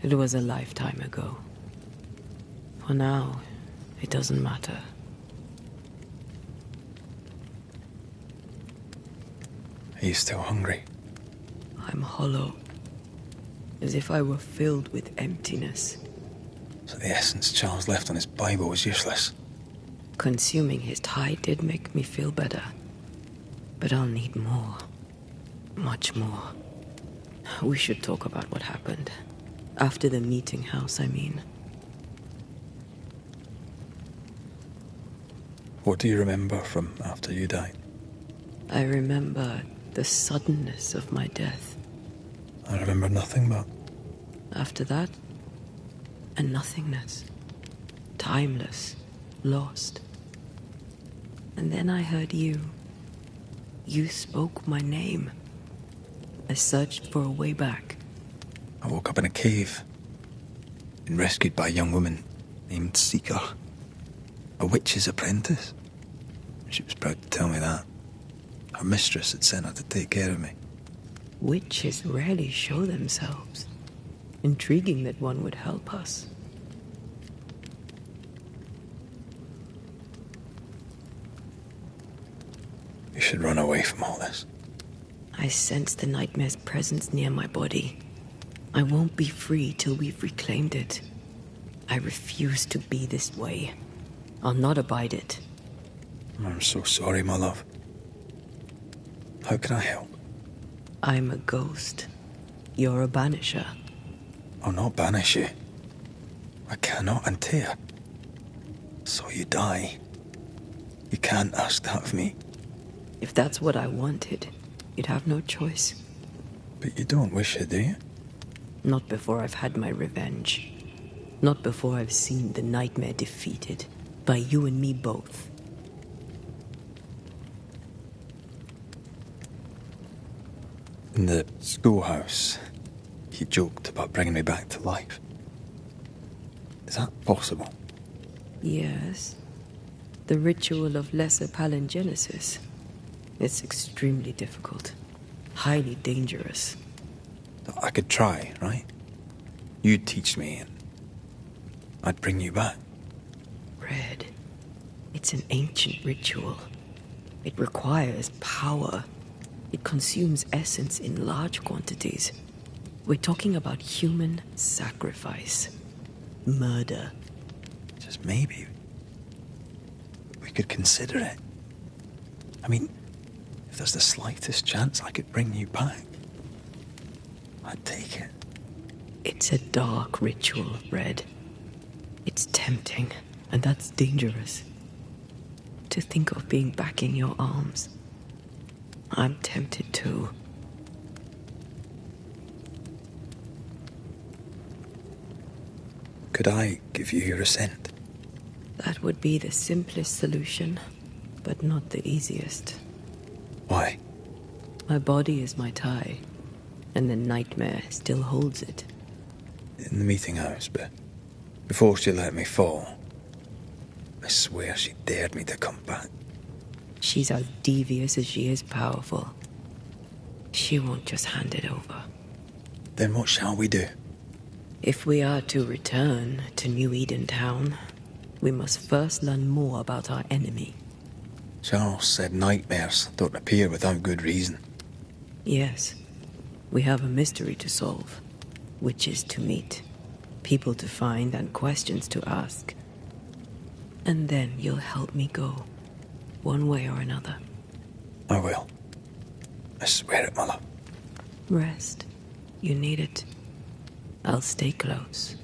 It was a lifetime ago. For now, it doesn't matter. Are you still hungry? I'm hollow. As if I were filled with emptiness. So the essence Charles left on his Bible was useless. Consuming his tie did make me feel better. But I'll need more. Much more. We should talk about what happened. After the meeting house, I mean. What do you remember from after you died? I remember the suddenness of my death. I remember nothing but... After that, a nothingness. Timeless. Lost. And then I heard you. You spoke my name. I searched for a way back. I woke up in a cave. Been rescued by a young woman named Seeker. A witch's apprentice. She was proud to tell me that. Her mistress had sent her to take care of me. Witches rarely show themselves. Intriguing that one would help us. You should run away from all this. I sense the nightmare's presence near my body. I won't be free till we've reclaimed it. I refuse to be this way. I'll not abide it. I'm so sorry, my love. How can I help? I'm a ghost. You're a banisher. I'll not banish you. I cannot untear. So you die. You can't ask that of me. If that's what I wanted, you'd have no choice. But you don't wish it, do you? Not before I've had my revenge. Not before I've seen the nightmare defeated. By you and me both. In the schoolhouse, he joked about bringing me back to life. Is that possible? Yes. The ritual of lesser palingenesis. It's extremely difficult. Highly dangerous. I could try, right? You'd teach me and I'd bring you back. Red. It's an ancient ritual. It requires power. It consumes essence in large quantities. We're talking about human sacrifice. Murder. Just maybe we could consider it. I mean, if there's the slightest chance I could bring you back, I'd take it. It's a dark ritual, Red. It's tempting, and that's dangerous. To think of being back in your arms. I'm tempted too. Could I give you your assent? That would be the simplest solution, but not the easiest. Why? My body is my tie, and the nightmare still holds it. In the meeting house, but before she let me fall, I swear she dared me to come back. She's as devious as she is powerful. She won't just hand it over. Then what shall we do? If we are to return to New Eden Town, we must first learn more about our enemy. Charles said nightmares don't appear without good reason. Yes, we have a mystery to solve. Witches to meet, people to find, and questions to ask. And then you'll help me go, one way or another. I will. I swear it, my love. Rest. You need it. I'll stay close.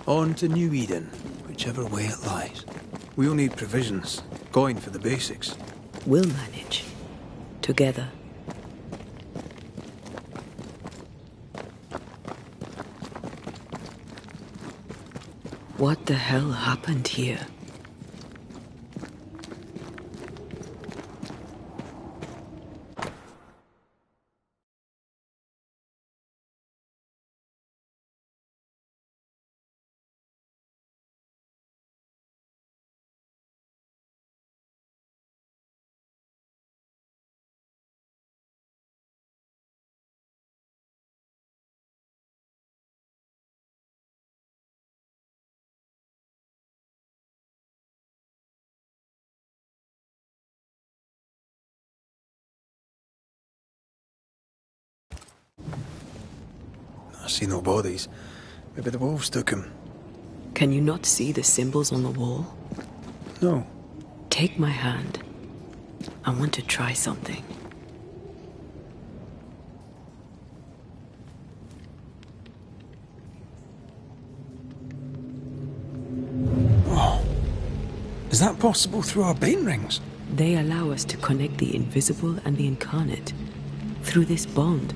On to New Eden, whichever way it lies. We'll need provisions, coin for the basics. We'll manage. Together. What the hell happened here? I see no bodies. Maybe the wolves took him. Can you not see the symbols on the wall? No. Take my hand. I want to try something. Oh. Is that possible through our bane rings? They allow us to connect the invisible and the incarnate. Through this bond,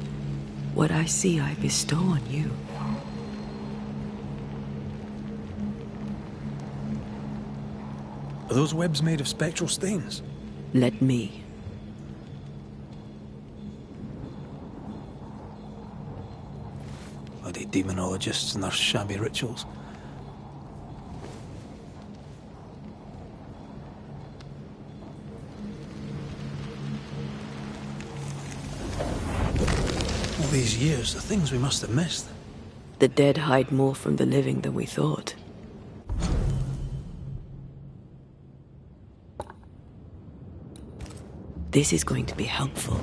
what I see I bestow on you. Are those webs made of spectral stains? Let me. Bloody demonologists and their shabby rituals. All these years, the things we must have missed. The dead hide more from the living than we thought. This is going to be helpful.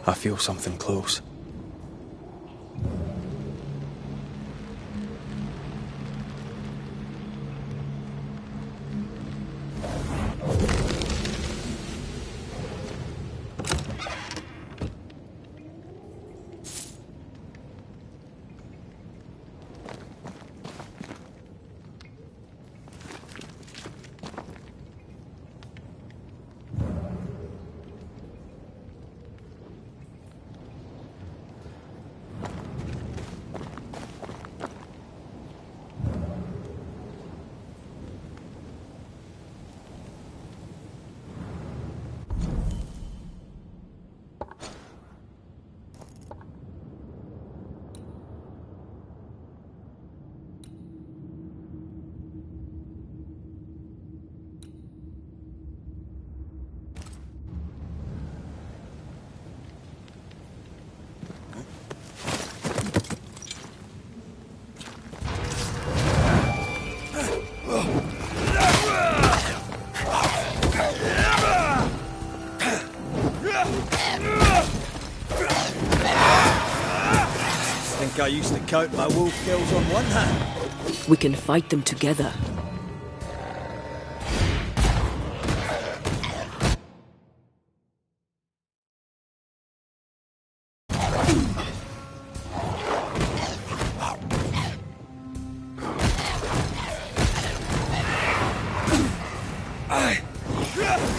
I feel something close. I used to count my wolf kills on one hand. We can fight them together.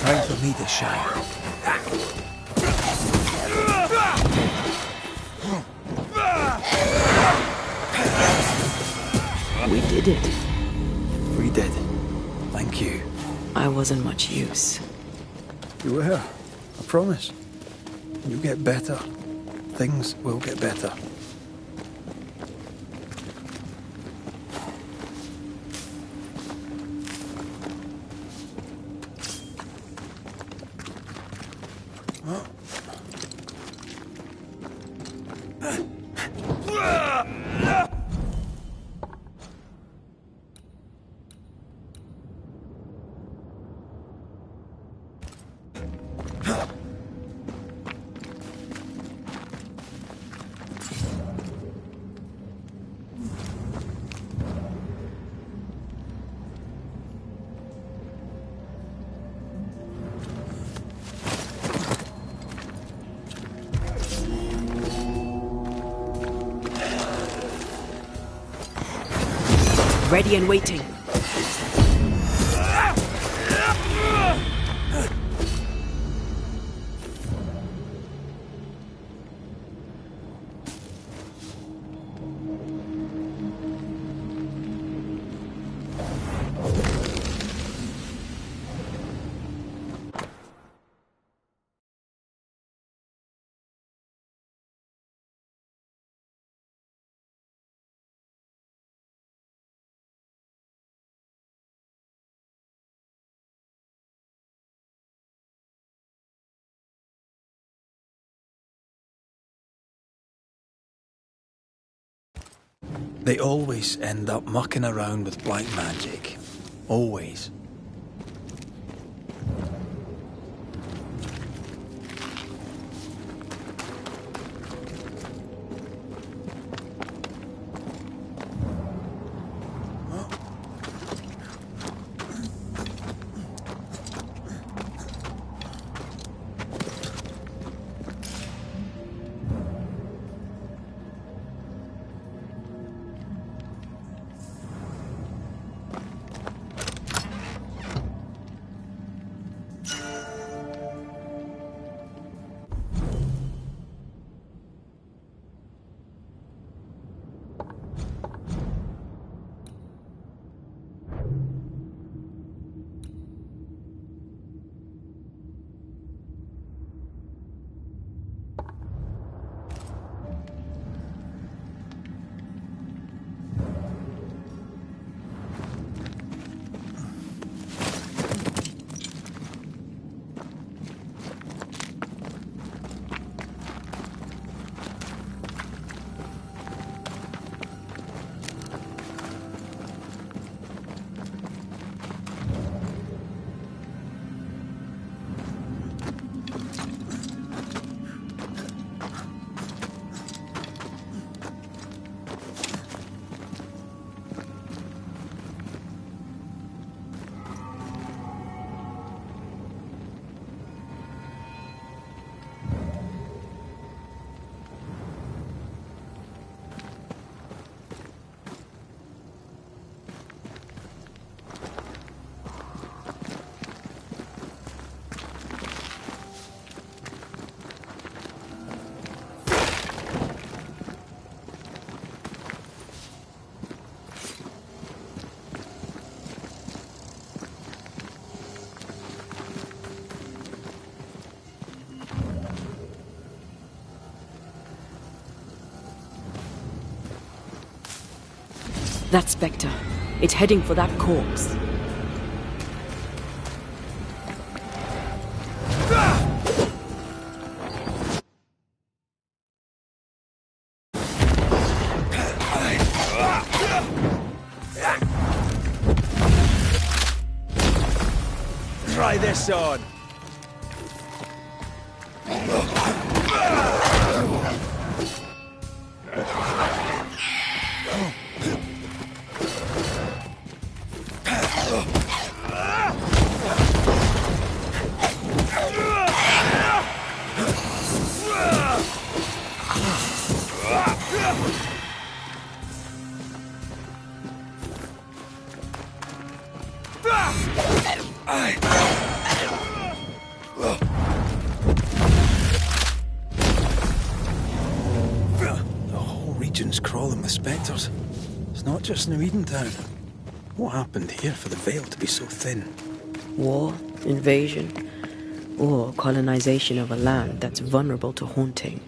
Time for me to shine. We did it. We did. Thank you. I wasn't much use. You were. I promise. You'll get better. Things will get better. Ready and waiting. They always end up mucking around with black magic. Always. That spectre. It's heading for that corpse. Try this on. The whole region's crawling with spectres. It's not just New Edentown. What happened here for the veil to be so thin? War, invasion, or colonization of a land that's vulnerable to haunting.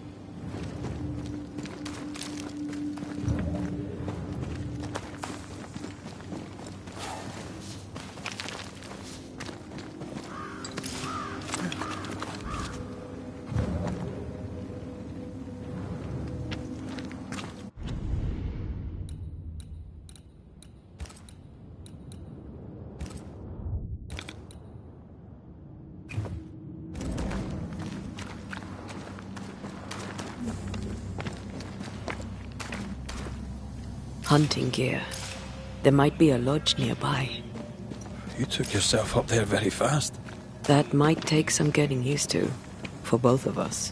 Hunting gear. There might be a lodge nearby. You took yourself up there very fast. That might take some getting used to, for both of us.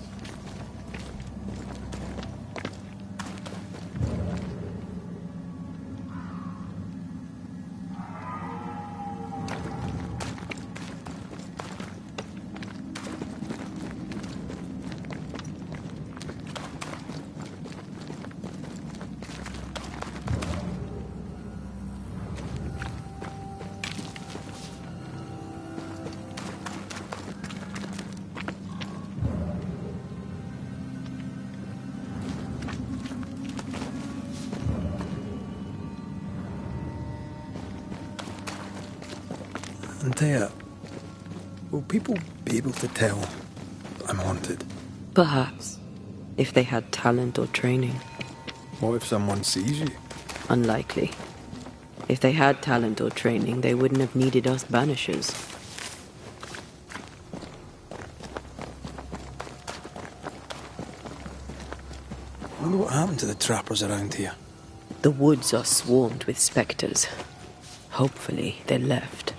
Antea, will people be able to tell that I'm haunted? Perhaps, if they had talent or training. What if someone sees you? Unlikely. If they had talent or training, they wouldn't have needed us Banishers. I wonder what happened to the trappers around here. The woods are swarmed with spectres. Hopefully, they left.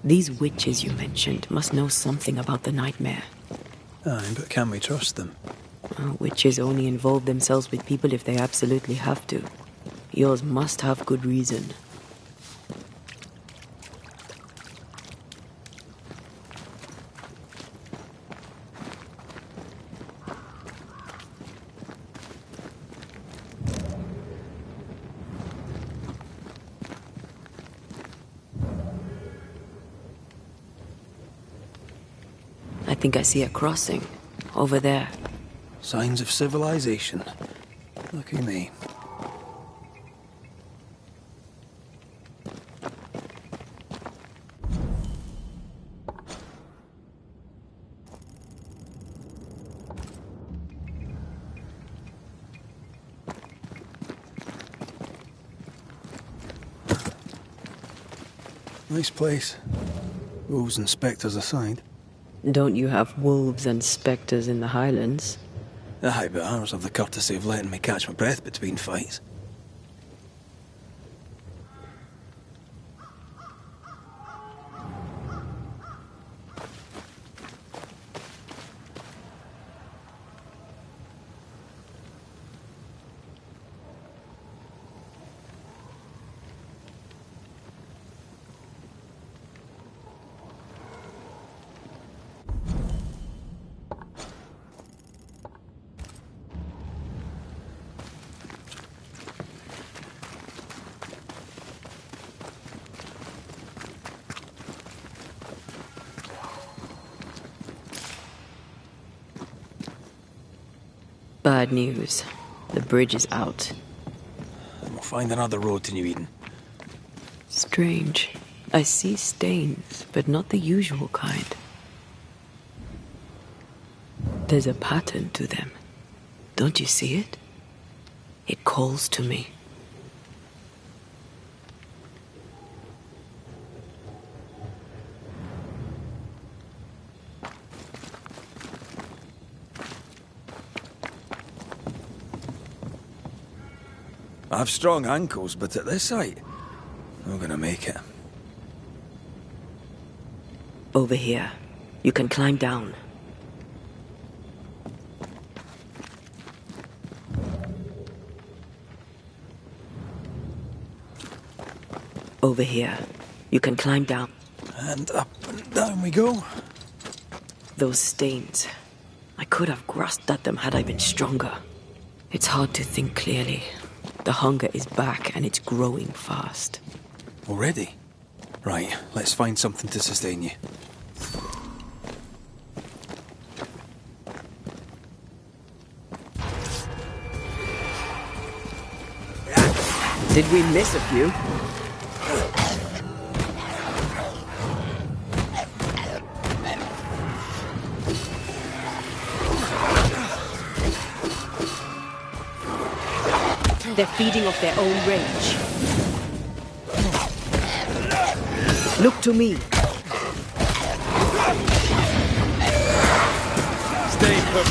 These witches you mentioned must know something about the nightmare. Aye, but can we trust them? Witches only involve themselves with people if they absolutely have to. Yours must have good reason. I think I see a crossing. Over there. Signs of civilization. Lucky me. Nice place. Wolves and spectres aside. Don't you have wolves and spectres in the Highlands? Aye, but ours have the courtesy of letting me catch my breath between fights. Bad news. The bridge is out. We'll find another road to New Eden. Strange. I see stains, but not the usual kind. There's a pattern to them. Don't you see it? It calls to me. I have strong ankles, but at this height, I'm gonna make it. Over here. You can climb down. Over here. You can climb down. And up and down we go. Those stains. I could have grasped at them had I been stronger. It's hard to think clearly. The hunger is back and it's growing fast. Already? Right, let's find something to sustain you. Did we miss a few? They're feeding off their own rage. Look to me. Stay put.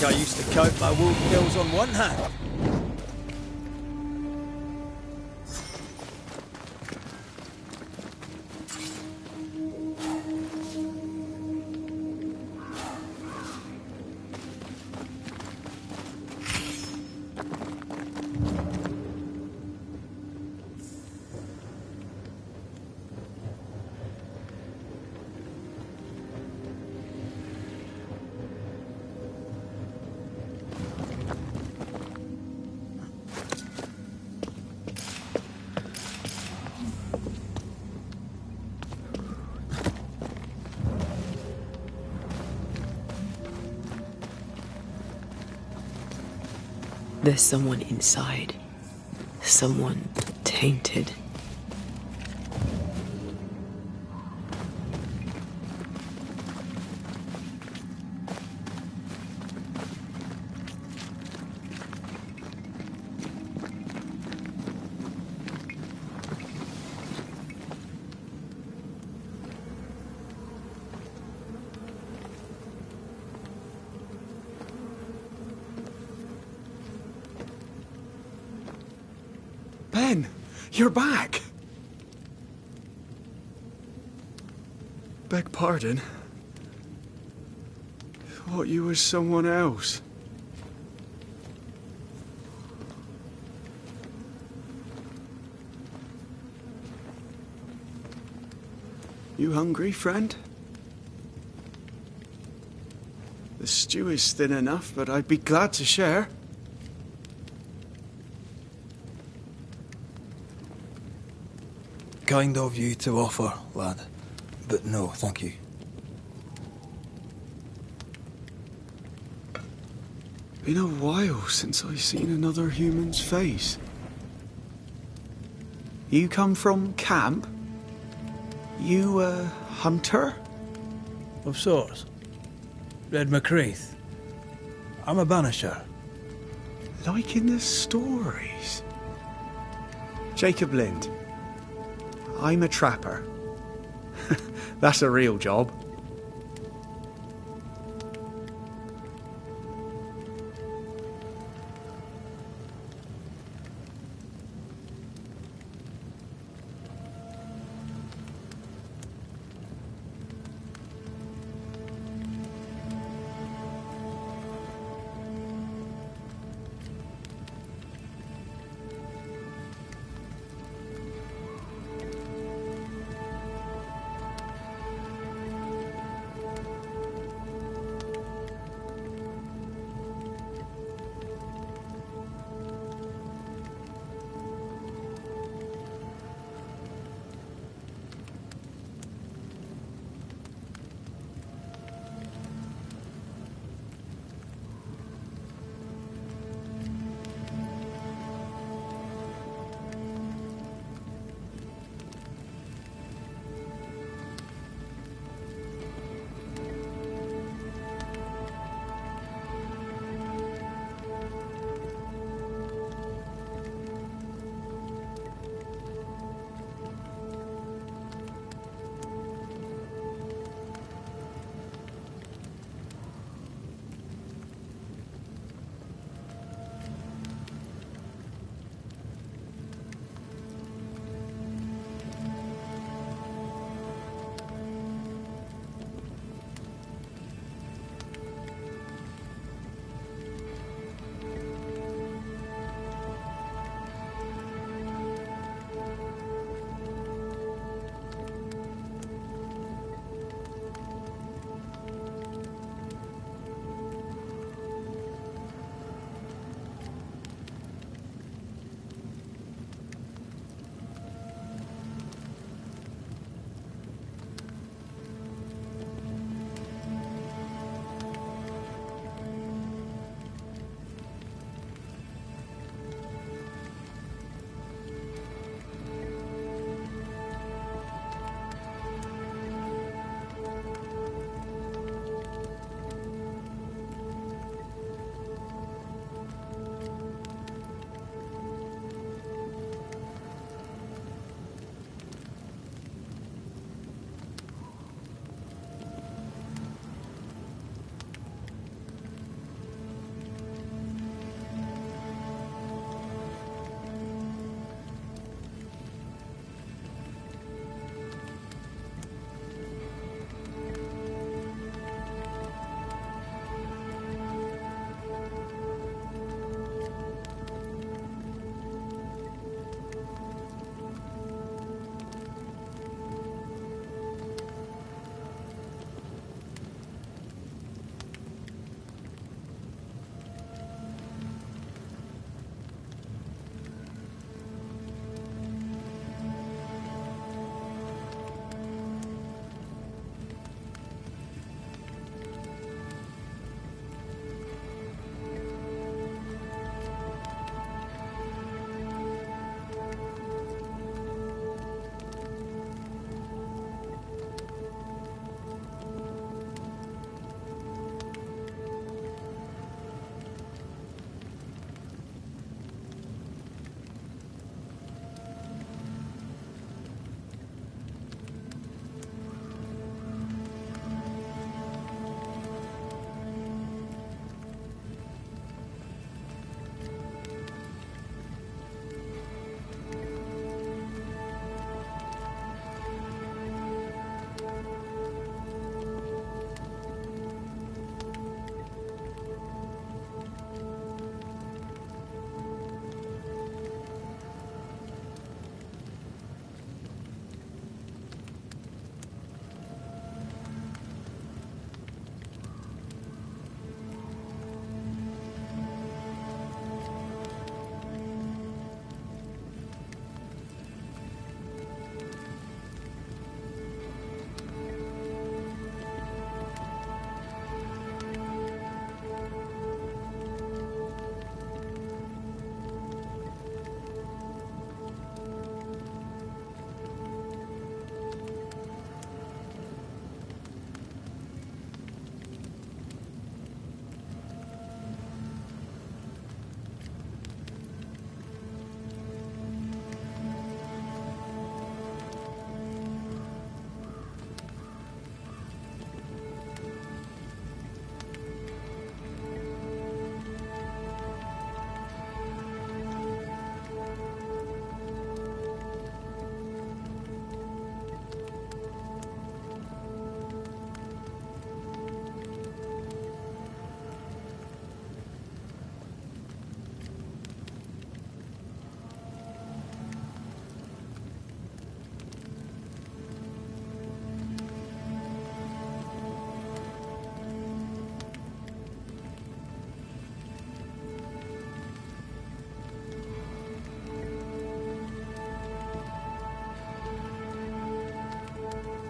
I used to count my wolf kills on one hand. There's someone inside. Someone tainted. Ben, you're back. Beg pardon. Thought you was someone else. You hungry, friend? The stew is thin enough, but I'd be glad to share. Kind of you to offer, lad. But no, thank you. Been a while since I've seen another human's face. You come from camp? You a hunter? Of sorts. Red McCraith. I'm a Banisher. Like in the stories. Jacob Lind. I'm a trapper. That's a real job.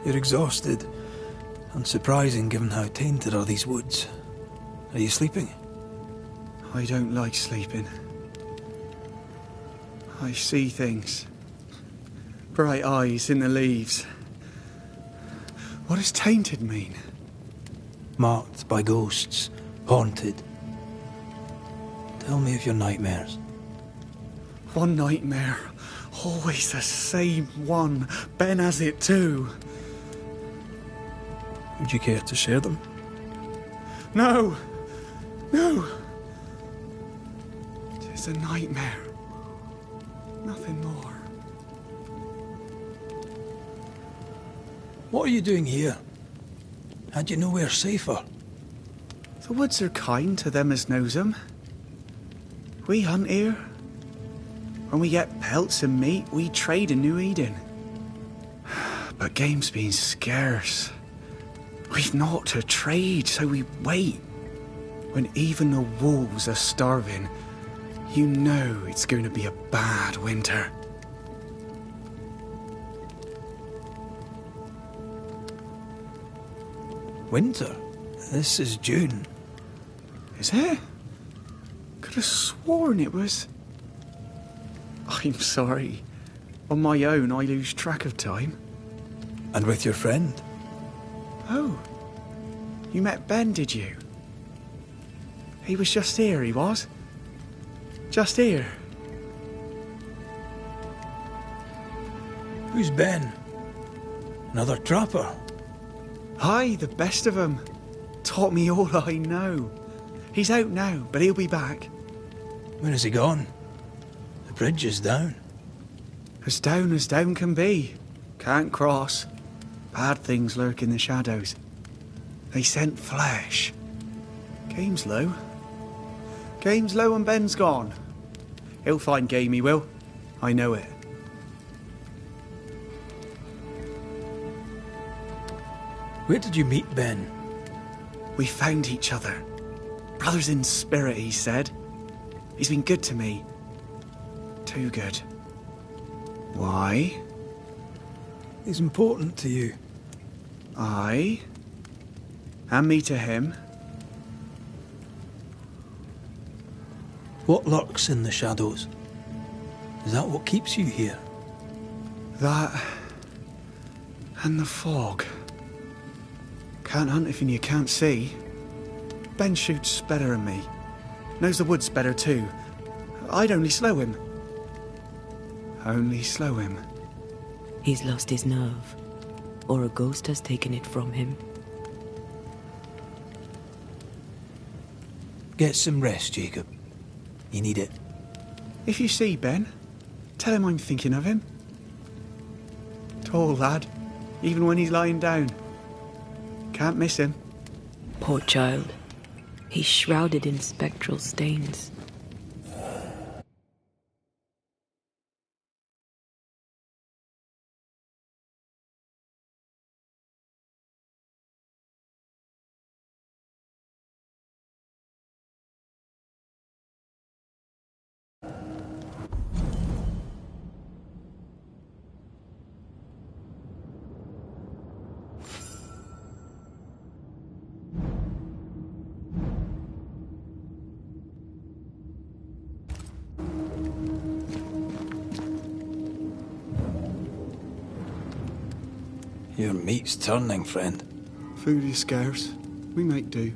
You're exhausted. Unsurprising given how tainted are these woods. Are you sleeping? I don't like sleeping. I see things. Bright eyes in the leaves. What does tainted mean? Marked by ghosts. Haunted. Tell me of your nightmares. One nightmare. Always the same one. Ben has it too. Would you care to share them? No! No! It's a nightmare. Nothing more. What are you doing here? Had you nowhere safer? The woods are kind to them as knows 'em. We hunt here. When we get pelts and meat, we trade in New Eden. But game's been scarce. We've naught to trade, so we wait. When even the wolves are starving, you know it's going to be a bad winter. Winter? This is June. Is it? Could have sworn it was... I'm sorry. On my own, I lose track of time. And with your friend? Oh. You met Ben, did you? He was just here, he was. Just here. Who's Ben? Another trapper? Aye, the best of 'em. Taught me all I know. He's out now, but he'll be back. When is he gone? The bridge is down. As down can be. Can't cross. Bad things lurk in the shadows. They scent flesh. Game's low. Game's low and Ben's gone. He'll find game, he will. I know it. Where did you meet Ben? We found each other. Brothers in spirit, he said. He's been good to me. Too good. Why? He's important to you. Aye. And me to him. What lurks in the shadows? Is that what keeps you here? That... and the fog. Can't hunt if you can't see. Ben shoots better than me. Knows the woods better too. I'd only slow him. Only slow him. He's lost his nerve. Or a ghost has taken it from him. Get some rest, Jacob. You need it. If you see Ben, tell him I'm thinking of him. Tall lad, even when he's lying down. Can't miss him. Poor child. He's shrouded in spectral stains. Your meat's turning, friend. Food is scarce. We make do.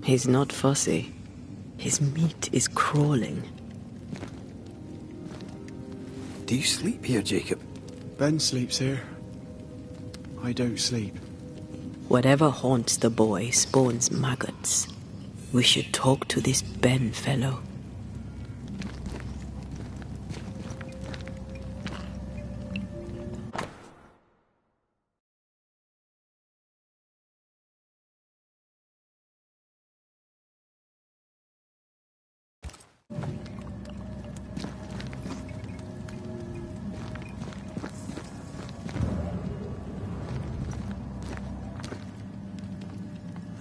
He's not fussy. His meat is crawling. Do you sleep here, Jacob? Ben sleeps here. I don't sleep. Whatever haunts the boy spawns maggots. We should talk to this Ben fellow.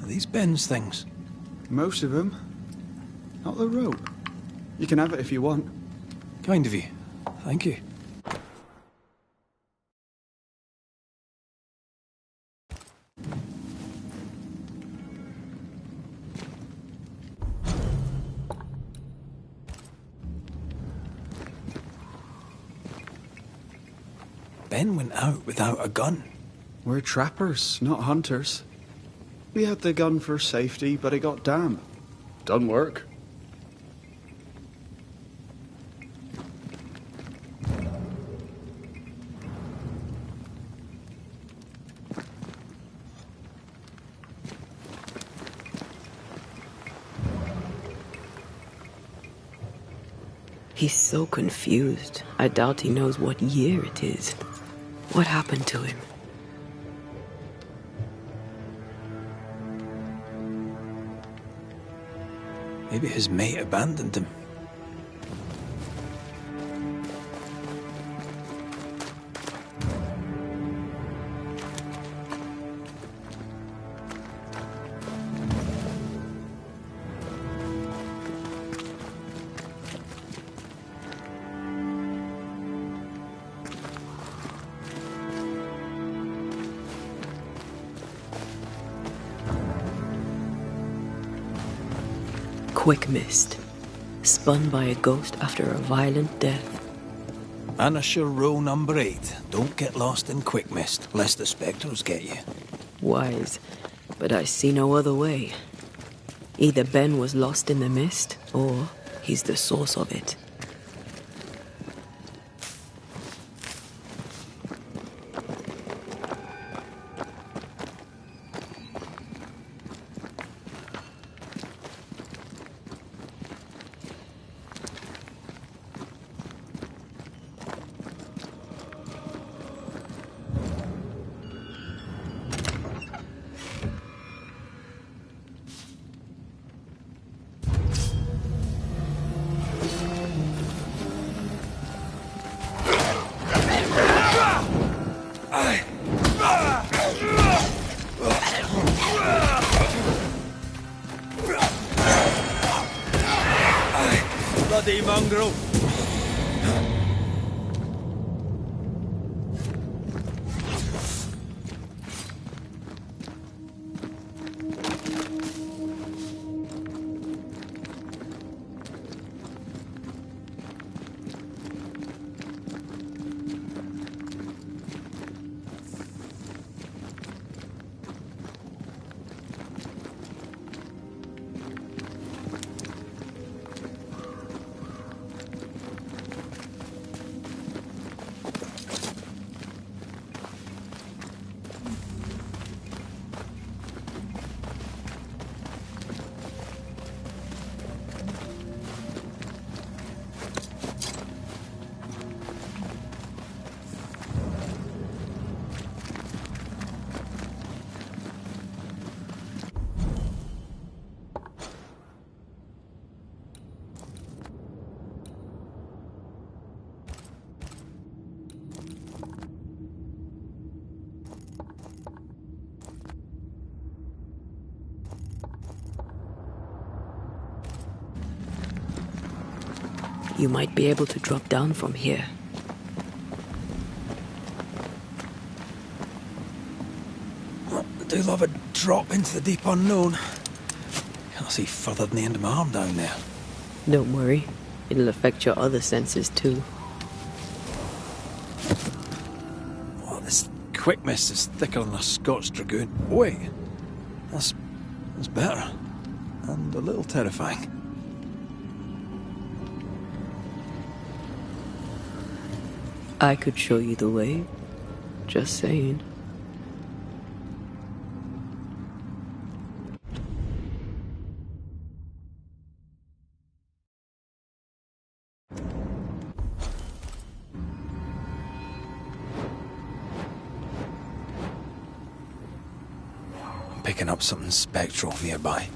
Are these Ben's things? Most of them. Not the rope. You can have it if you want. Kind of you. Thank you. Ben went out without a gun. We're trappers, not hunters. We had the gun for safety, but it got damp. Done work. He's so confused. I doubt he knows what year it is. What happened to him? Maybe his mate abandoned him. Quick mist. Spun by a ghost after a violent death. Banisher rule number 8. Don't get lost in quick mist, lest the spectres get you. Wise, but I see no other way. Either Ben was lost in the mist, or he's the source of it. Bloody mongrel! You might be able to drop down from here. I do love a drop into the deep unknown. Can't see further than the end of my arm down there. Don't worry, it'll affect your other senses too. Oh, this quick mist is thicker than a Scots dragoon. Wait, that's better. And a little terrifying. I could show you the way. Just saying. I'm picking up something spectral nearby.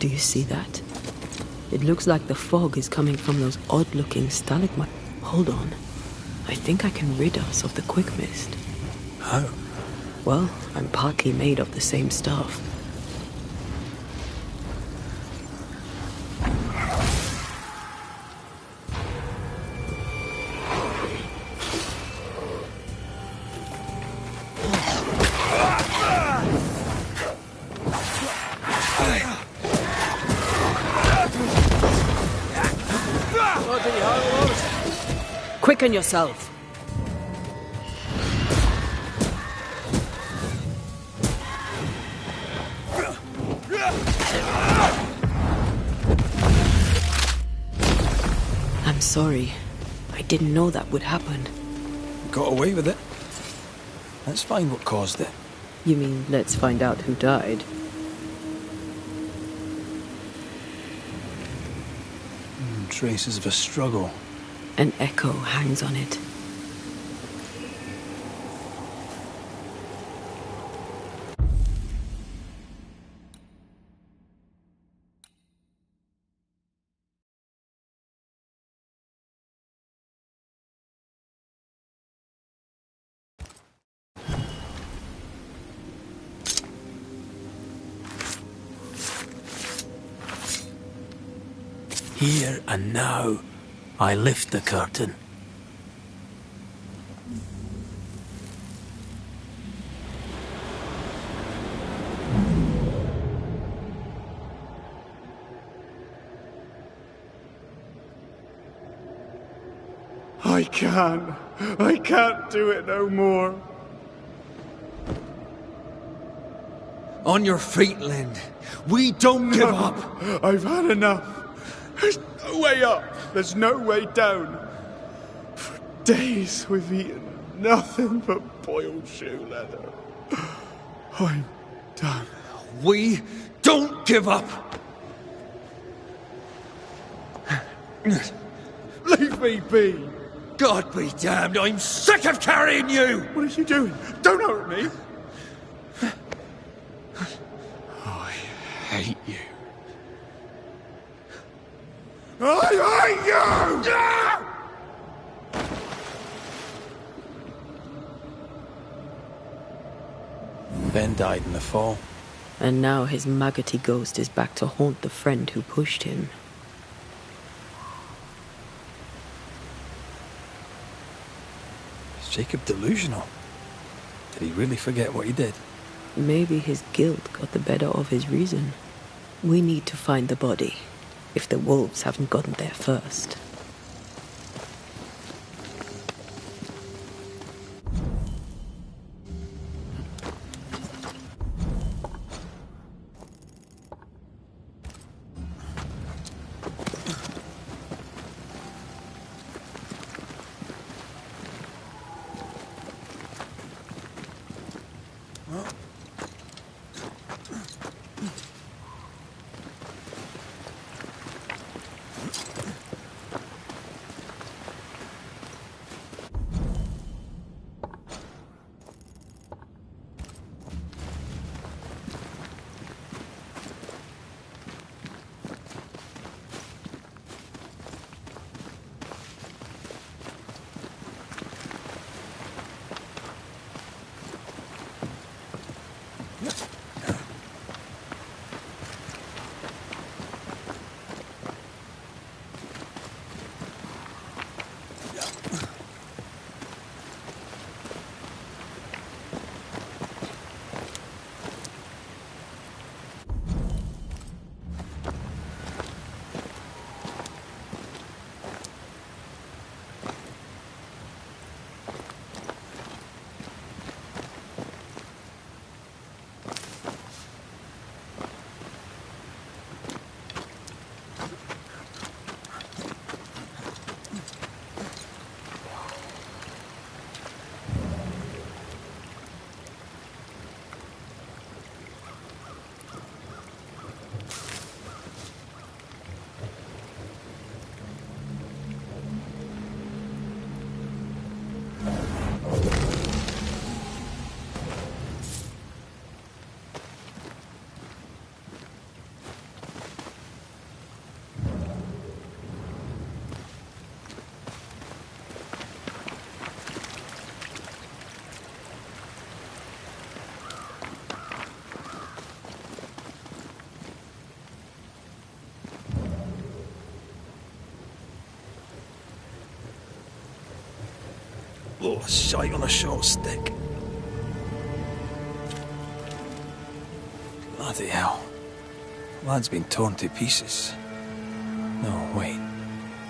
Do you see that? It looks like the fog is coming from those odd-looking stalagmites. Hold on. I think I can rid us of the quick mist. How? Well, I'm partly made of the same stuff. Quicken yourself. I'm sorry. I didn't know that would happen. Got away with it. Let's find what caused it. You mean, let's find out who died? Traces of a struggle. An echo hangs on it. Here and now, I lift the curtain. I can't do it no more. On your feet, Lind. We don't give up. I've had enough. There's no way up. There's no way down. For days we've eaten nothing but boiled shoe leather. I'm done. We don't give up. Leave me be. God be damned, I'm sick of carrying you! What are you doing? Don't hurt me. I hate you. I hate you! Ben died in the fall. And now his maggoty ghost is back to haunt the friend who pushed him. Is Jacob delusional? Did he really forget what he did? Maybe his guilt got the better of his reason. We need to find the body, if the wolves haven't gotten there first. Oh, shite on a short stick. Bloody hell. Lad's been torn to pieces. No, wait.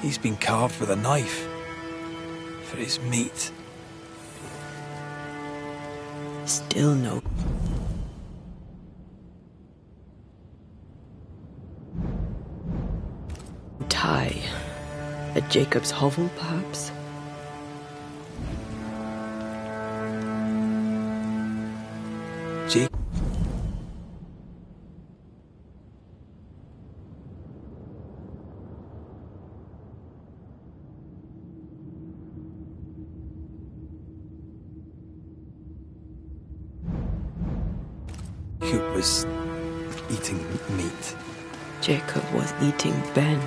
He's been carved with a knife. For his meat. Still no. Tie. At Jacob's hovel, perhaps? Jacob. Jacob was eating meat. Jacob was eating Ben.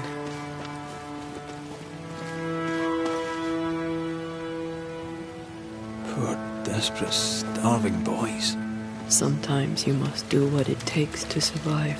Poor, desperate, starving boys. Sometimes you must do what it takes to survive.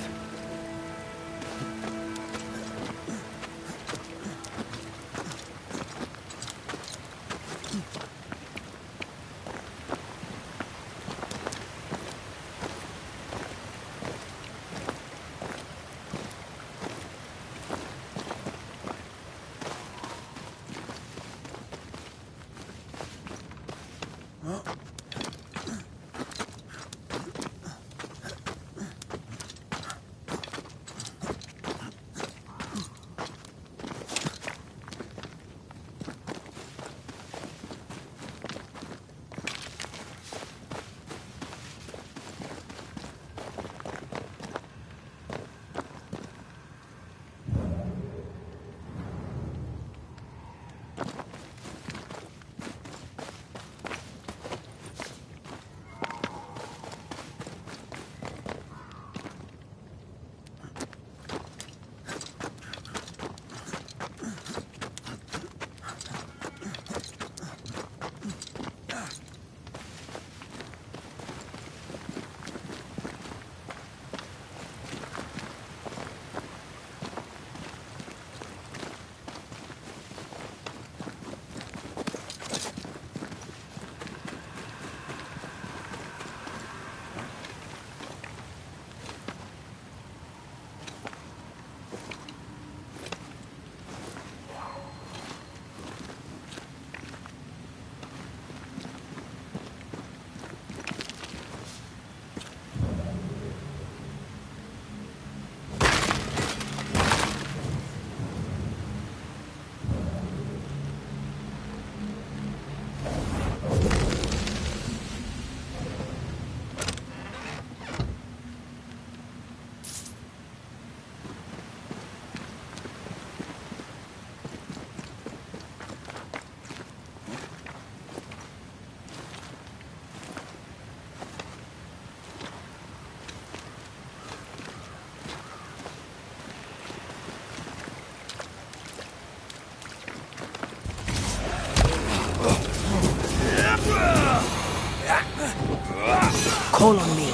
Call on me.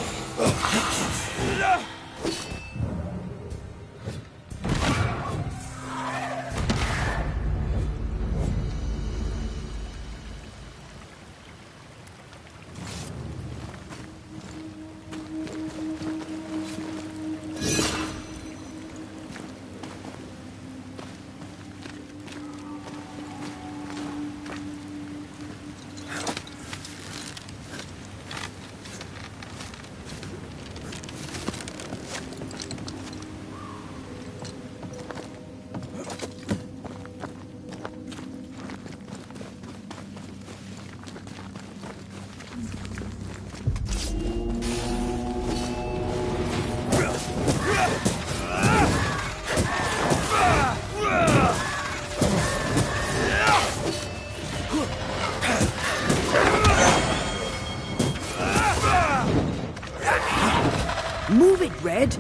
Move it, Red.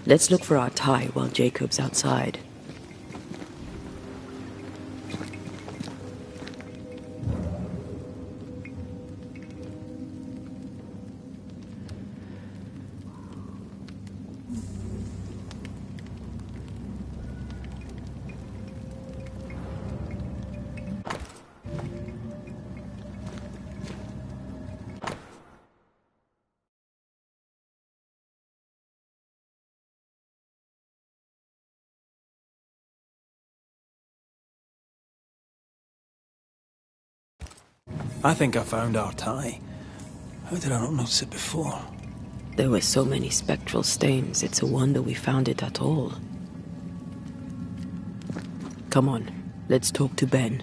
Let's look for our tie while Jacob's outside. I think I found our tie. How did I not notice it before? There were so many spectral stains, it's a wonder we found it at all. Come on, let's talk to Ben.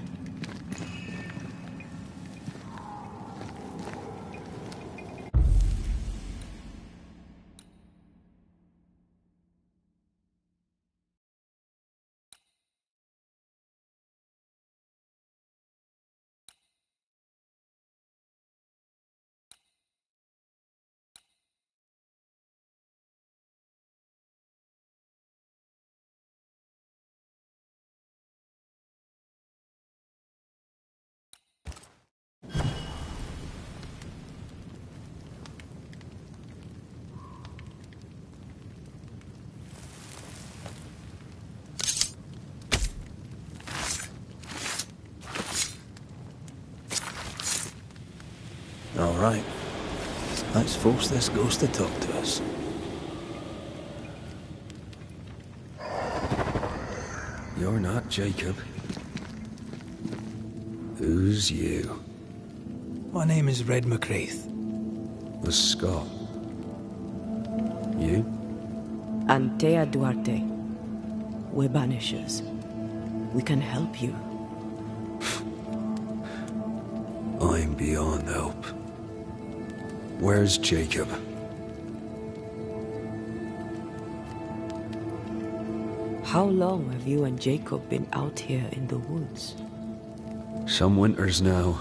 All right. Let's force this ghost to talk to us. You're not Jacob. Who's you? My name is Red McCraith. The Scot. You? Antea Duarte. We're Banishers. We can help you. I'm beyond help. Where's Jacob? How long have you and Jacob been out here in the woods? Some winters now,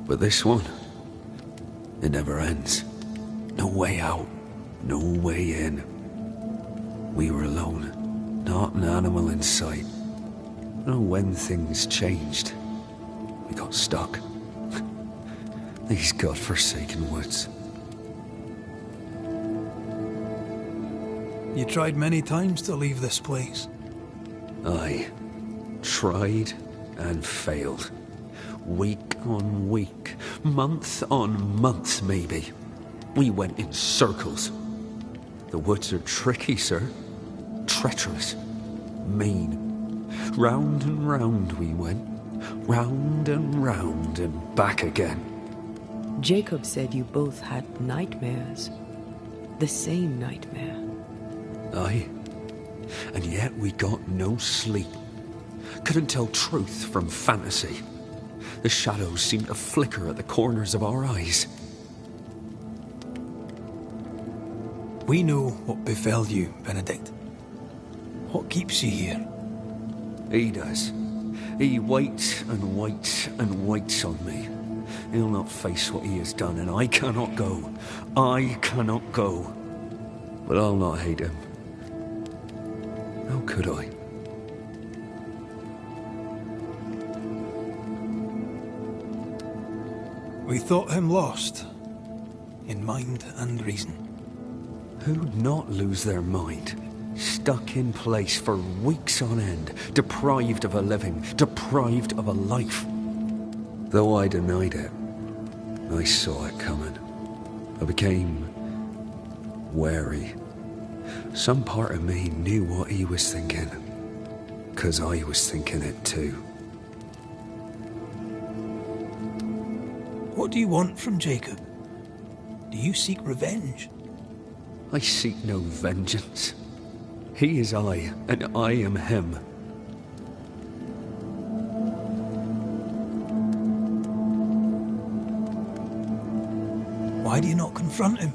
but this one, it never ends. No way out, no way in. We were alone, not an animal in sight. I don't know when things changed. We got stuck. These godforsaken woods. You tried many times to leave this place. I tried and failed. Week on week, month on month maybe. We went in circles. The woods are tricky, sir. Treacherous. Mean. Round and round we went. Round and back again. Jacob said you both had nightmares. The same nightmare. Aye. And yet we got no sleep. Couldn't tell truth from fantasy. The shadows seemed to flicker at the corners of our eyes. We know what befell you, Benedict. What keeps you here? He does. He waits and waits and waits on me. He'll not face what he has done, and I cannot go. I cannot go. But I'll not hate him. How could I? We thought him lost, in mind and reason. Who'd not lose their mind? Stuck in place for weeks on end, deprived of a living, deprived of a life. Though I denied it, I saw it coming. I became wary. Some part of me knew what he was thinking, 'cause I was thinking it too. What do you want from Jacob? Do you seek revenge? I seek no vengeance. He is I, and I am him. Why do you not confront him?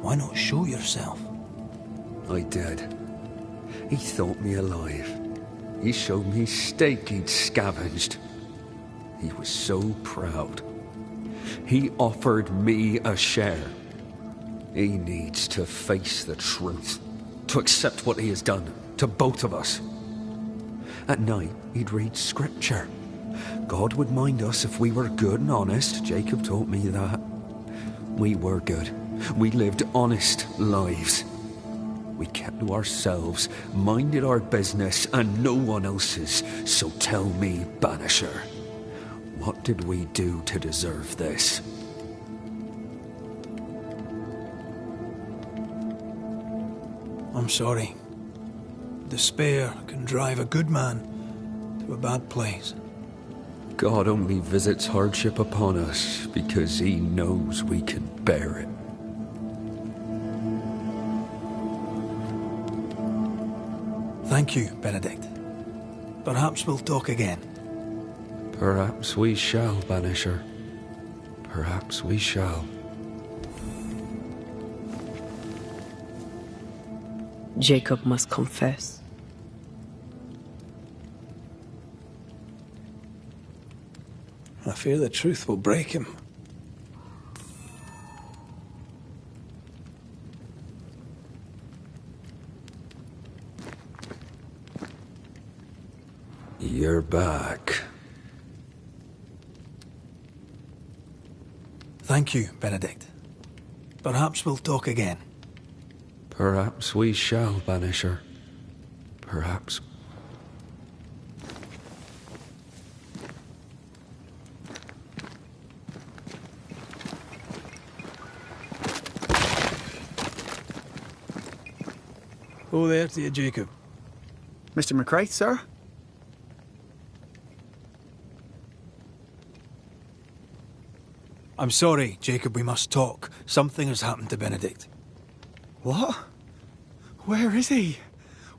Why not show yourself? I did. He thought me alive. He showed me steak he'd scavenged. He was so proud. He offered me a share. He needs to face the truth. to accept what he has done to both of us. At night, he'd read scripture. God would mind us if we were good and honest. Jacob taught me that. We were good. We lived honest lives. We kept to ourselves, minded our business and no one else's. So tell me, Banisher, what did we do to deserve this? I'm sorry. Despair can drive a good man to a bad place. God only visits hardship upon us because he knows we can bear it. Thank you, Benedict. Perhaps we'll talk again. Perhaps we shall, Banisher. Perhaps we shall. Jacob must confess. I fear the truth will break him. You're back. Thank you, Benedict. Perhaps we'll talk again. Perhaps we shall, Banisher. Perhaps. Oh, there to you, Jacob. Mr. McCraith, sir? I'm sorry, Jacob, we must talk. Something has happened to Benedict. What? Where is he?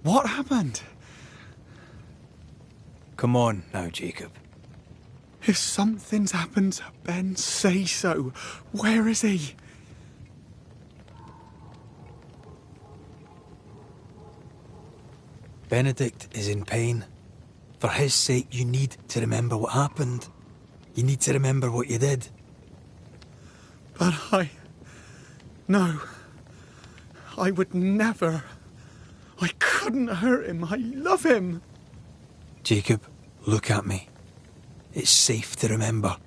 What happened? Come on now, Jacob. If something's happened to Ben, say so. Where is he? Benedict is in pain. For his sake, you need to remember what happened. You need to remember what you did. But No. I would never. I couldn't hurt him. I love him. Jacob, look at me. It's safe to remember.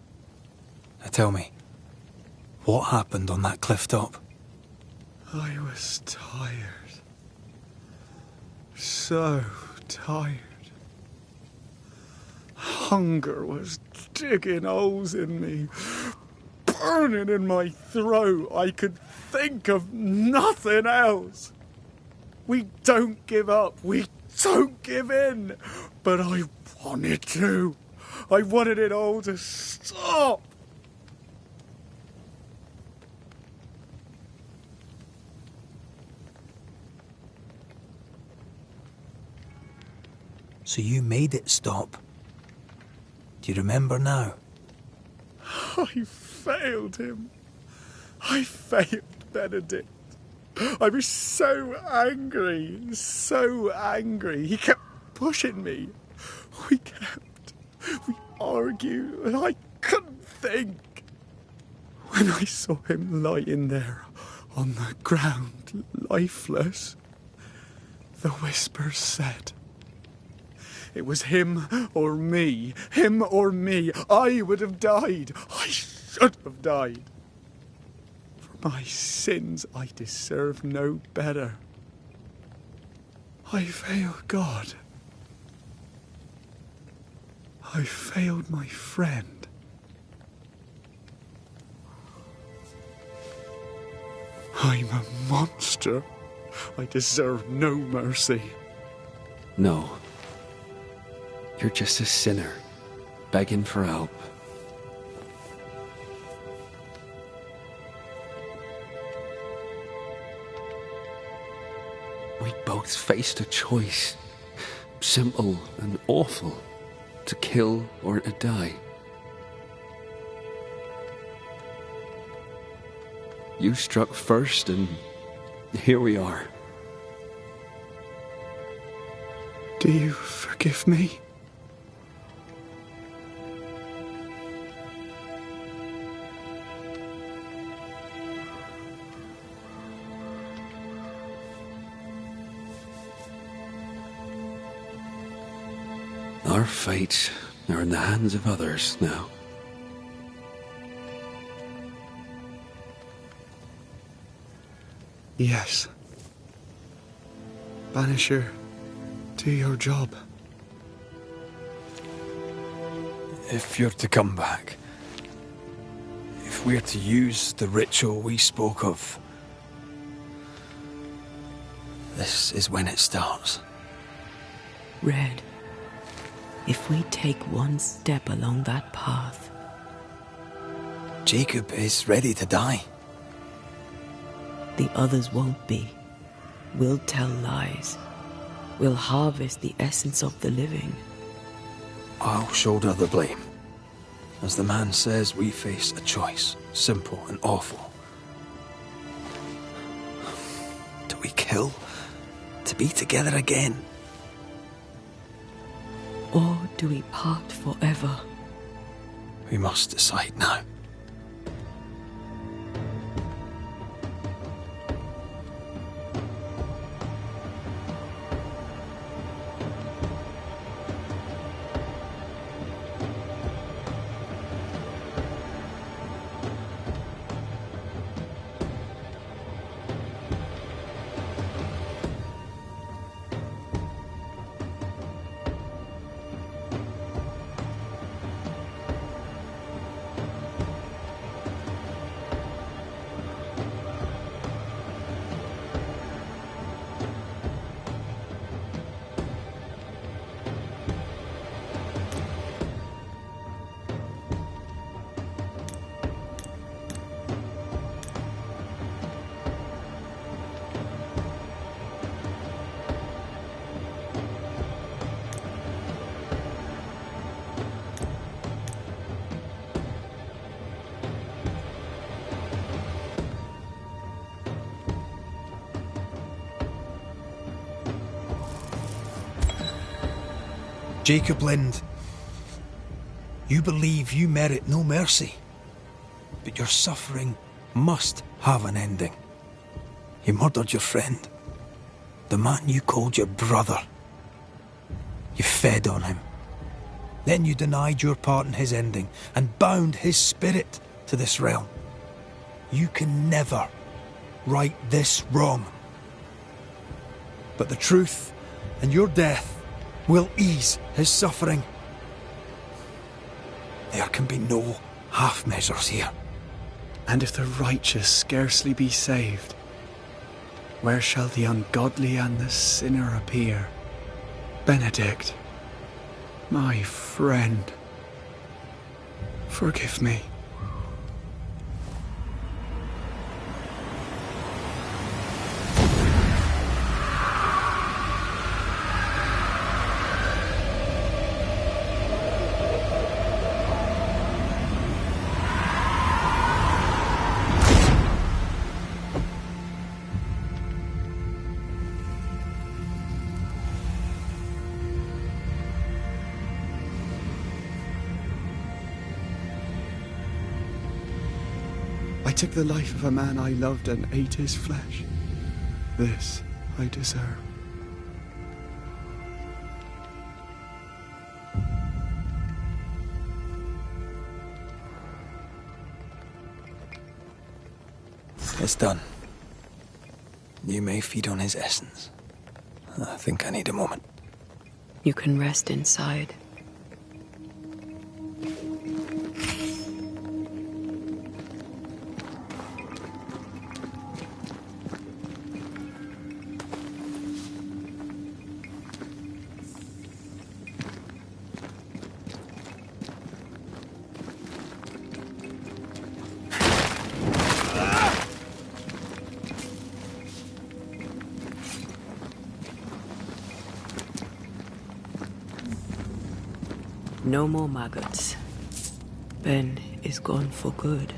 Now tell me, what happened on that cliff top? I was tired. So tired. Hunger was digging holes in me, burning in my throat. I could think of nothing else. We don't give up. We don't give in. But I wanted to. I wanted it all to stop. So you made it stop. Do you remember now? I failed him. I failed Benedict. I was so angry, so angry. He kept pushing me. We argued, and I couldn't think. When I saw him lying there on the ground, lifeless, the whispers said, it was him or me. Him or me. I would have died. I should have died. For my sins, I deserve no better. I failed God. I failed my friend. I'm a monster. I deserve no mercy. No. You're just a sinner, begging for help. We both faced a choice, simple and awful, to kill or to die. You struck first, and here we are. Do you forgive me? Our fate are in the hands of others now. Yes. Banisher, do your job. If you're to come back, if we're to use the ritual we spoke of, this is when it starts. Red, if we take one step along that path... Jacob is ready to die. The others won't be. We'll tell lies. We'll harvest the essence of the living. I'll shoulder the blame. As the man says, we face a choice, simple and awful. Do we kill to be together again? Or do we part forever? We must decide now. Jacob Lind, you believe you merit no mercy, but your suffering must have an ending. You murdered your friend, the man you called your brother. You fed on him. Then you denied your part in his ending and bound his spirit to this realm. You can never right this wrong. But the truth and your death will ease his suffering. There can be no half measures here. And if the righteous scarcely be saved, where shall the ungodly and the sinner appear? Benedict, my friend, forgive me. I took the life of a man I loved and ate his flesh. This I deserve. It's done. You may feed on his essence. I think I need a moment. You can rest inside. No more maggots. Ben is gone for good.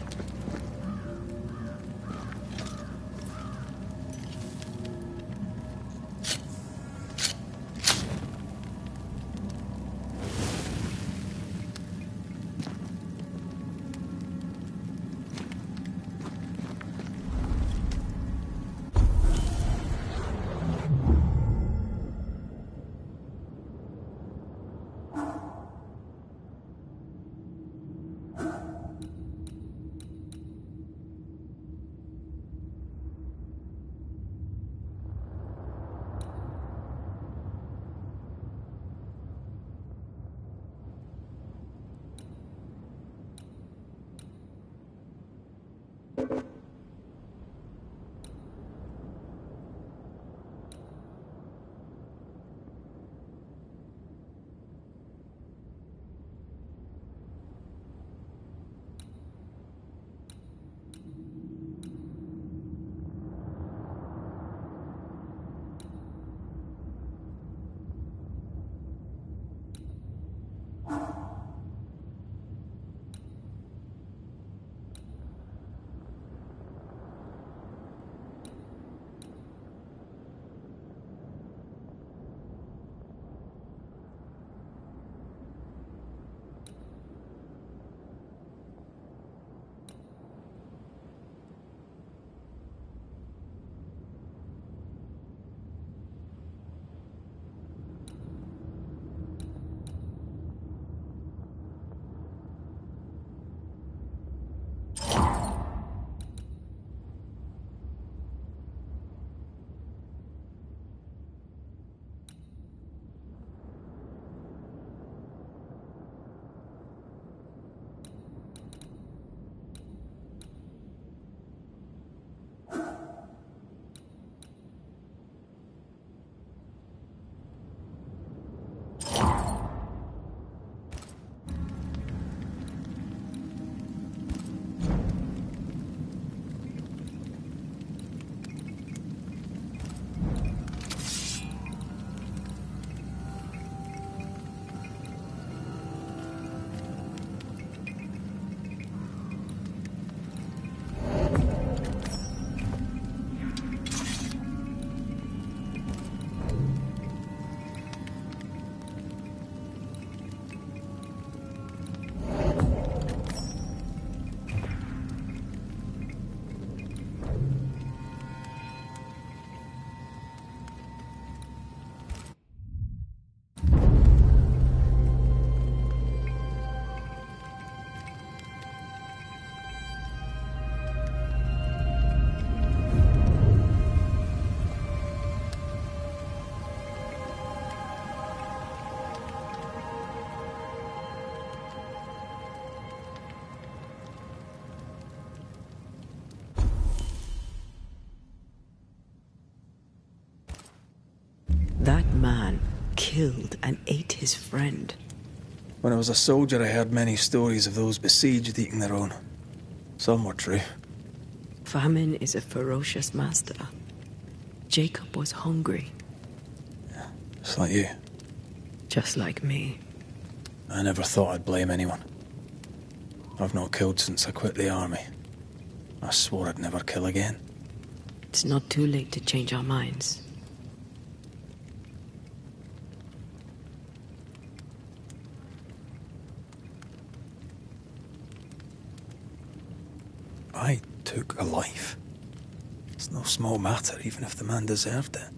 That man killed and ate his friend. When I was a soldier, I heard many stories of those besieged eating their own. Some were true. Famine is a ferocious master. Jacob was hungry. Just like you. Just like me. I never thought I'd blame anyone. I've not killed since I quit the army. I swore I'd never kill again. It's not too late to change our minds. I took a life. It's no small matter, even if the man deserved it.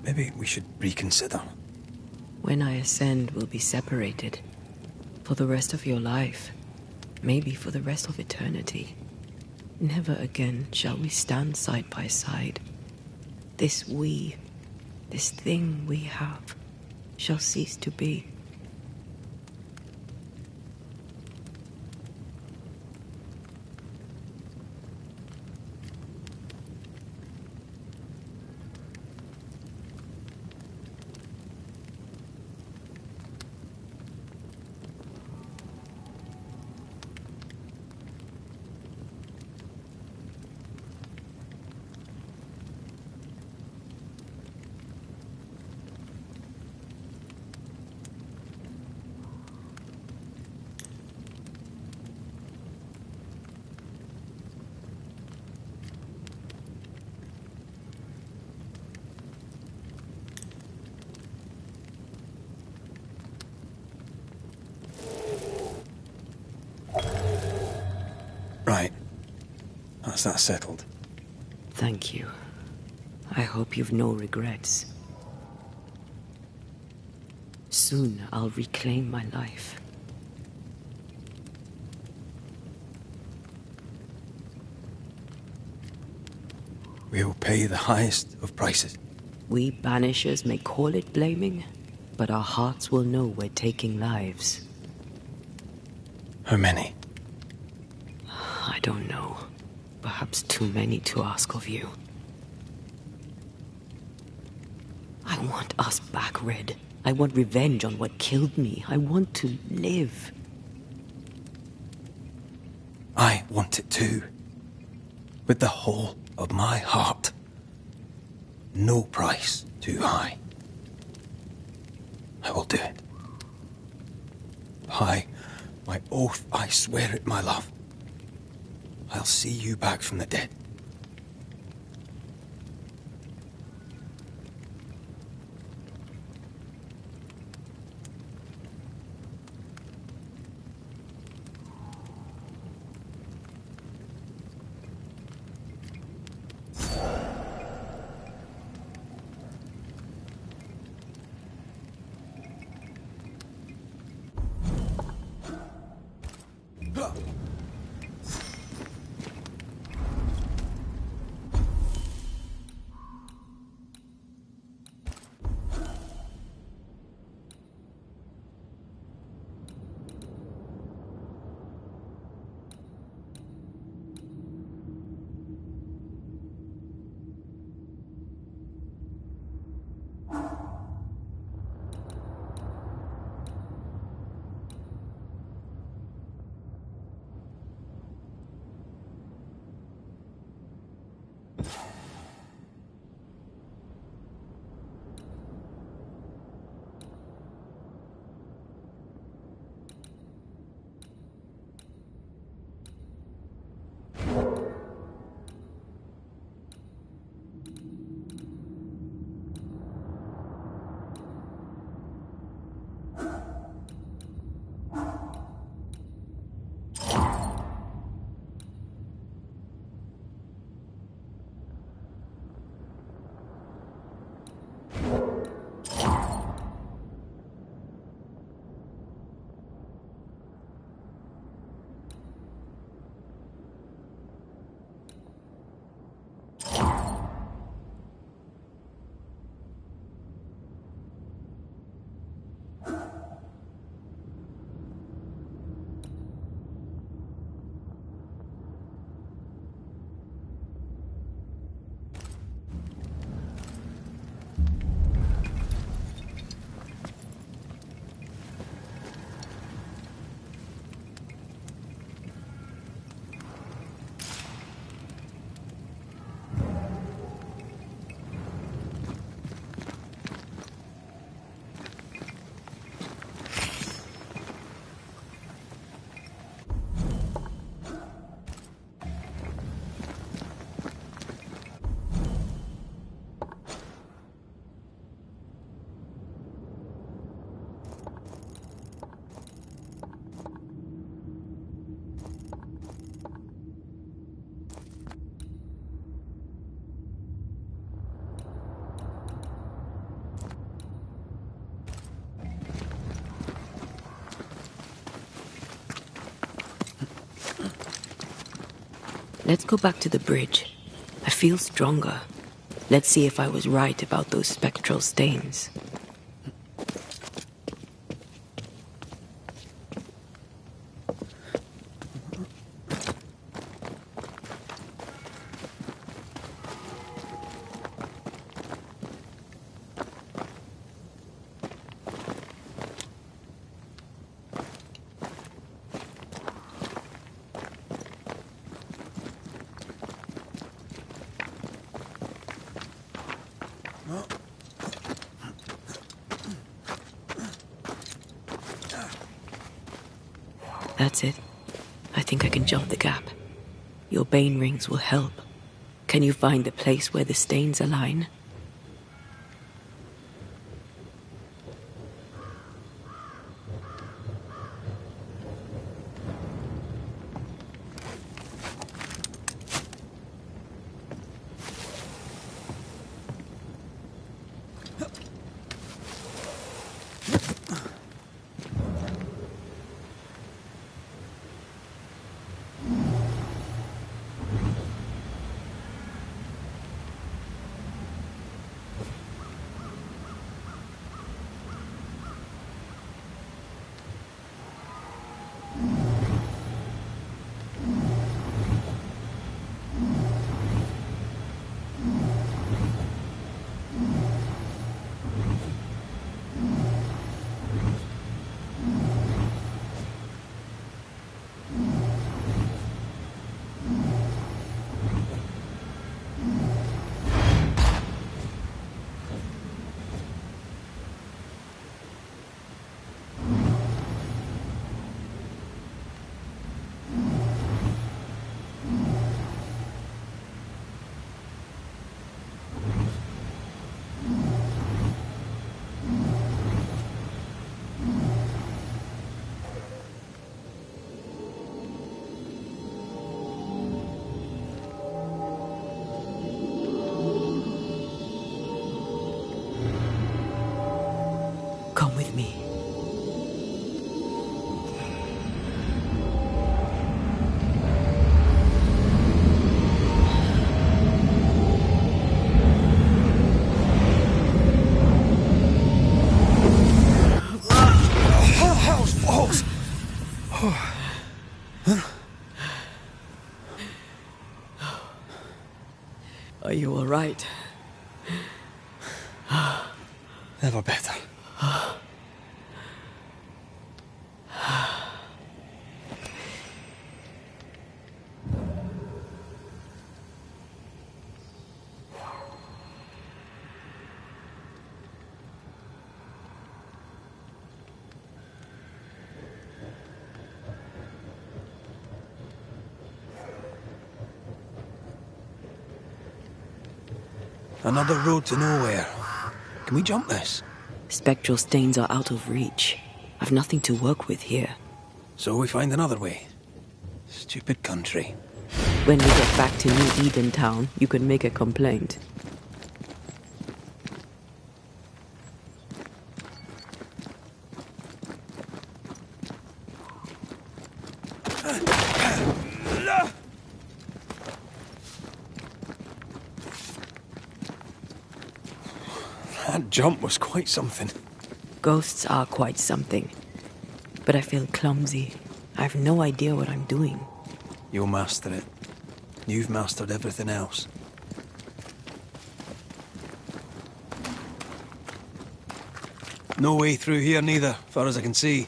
Maybe we should reconsider. When I ascend, we'll be separated. For the rest of your life. Maybe for the rest of eternity. Never again shall we stand side by side. This thing we have, shall cease to be. Right. That's that settled. Thank you. I hope you've no regrets. Soon I'll reclaim my life. We'll pay the highest of prices. We Banishers may call it blaming, but our hearts will know we're taking lives. How many? I don't know. Perhaps too many to ask of you. I want us back, Red. I want revenge on what killed me. I want to live. I want it too. With the whole of my heart. No price too high. I will do it. By my oath, I swear it, my love. I'll see you back from the dead. Let's go back to the bridge. I feel stronger. Let's see if I was right about those spectral stains. That's it. I think I can jump the gap. Your bane rings will help. Can you find the place where the stains align? Come with me. House falls! Are you all right? Never better. Another road to nowhere. Can we jump this? Spectral stains are out of reach. I've nothing to work with here. So we find another way. Stupid country. When we get back to New Eden Town, you can make a complaint. That jump was quite something. Ghosts are quite something. But I feel clumsy. I have no idea what I'm doing. You'll master it. You've mastered everything else. No way through here neither, far as I can see.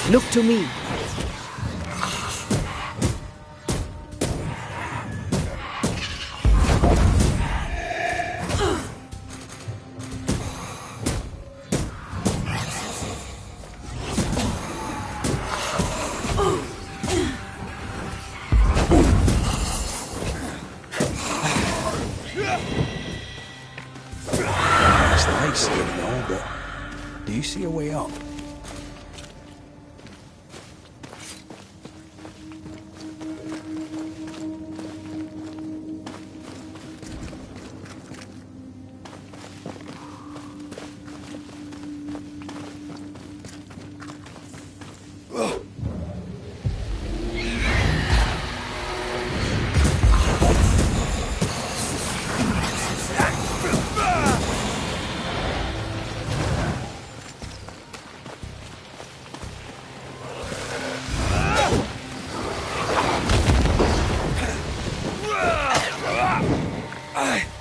Look to me. Do you see a way up?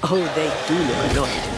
Oh, they do look annoyed.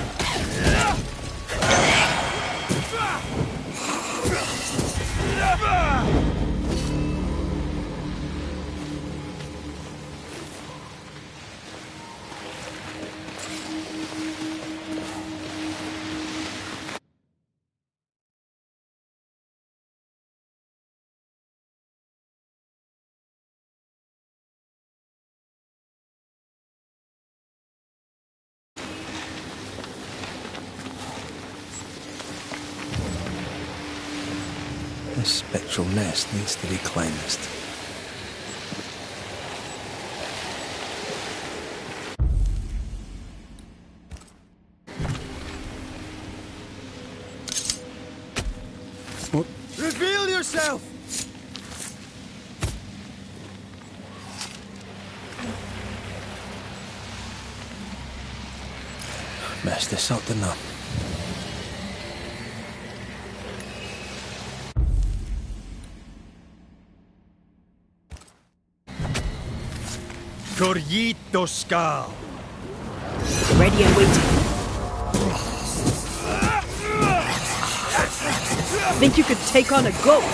This spectral nest needs to be cleansed. What? Reveal yourself! Messed this up, didn't I? Corrito Skal. Ready and waiting. Think you could take on a ghost?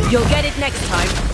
You'll get it next time.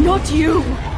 Not you!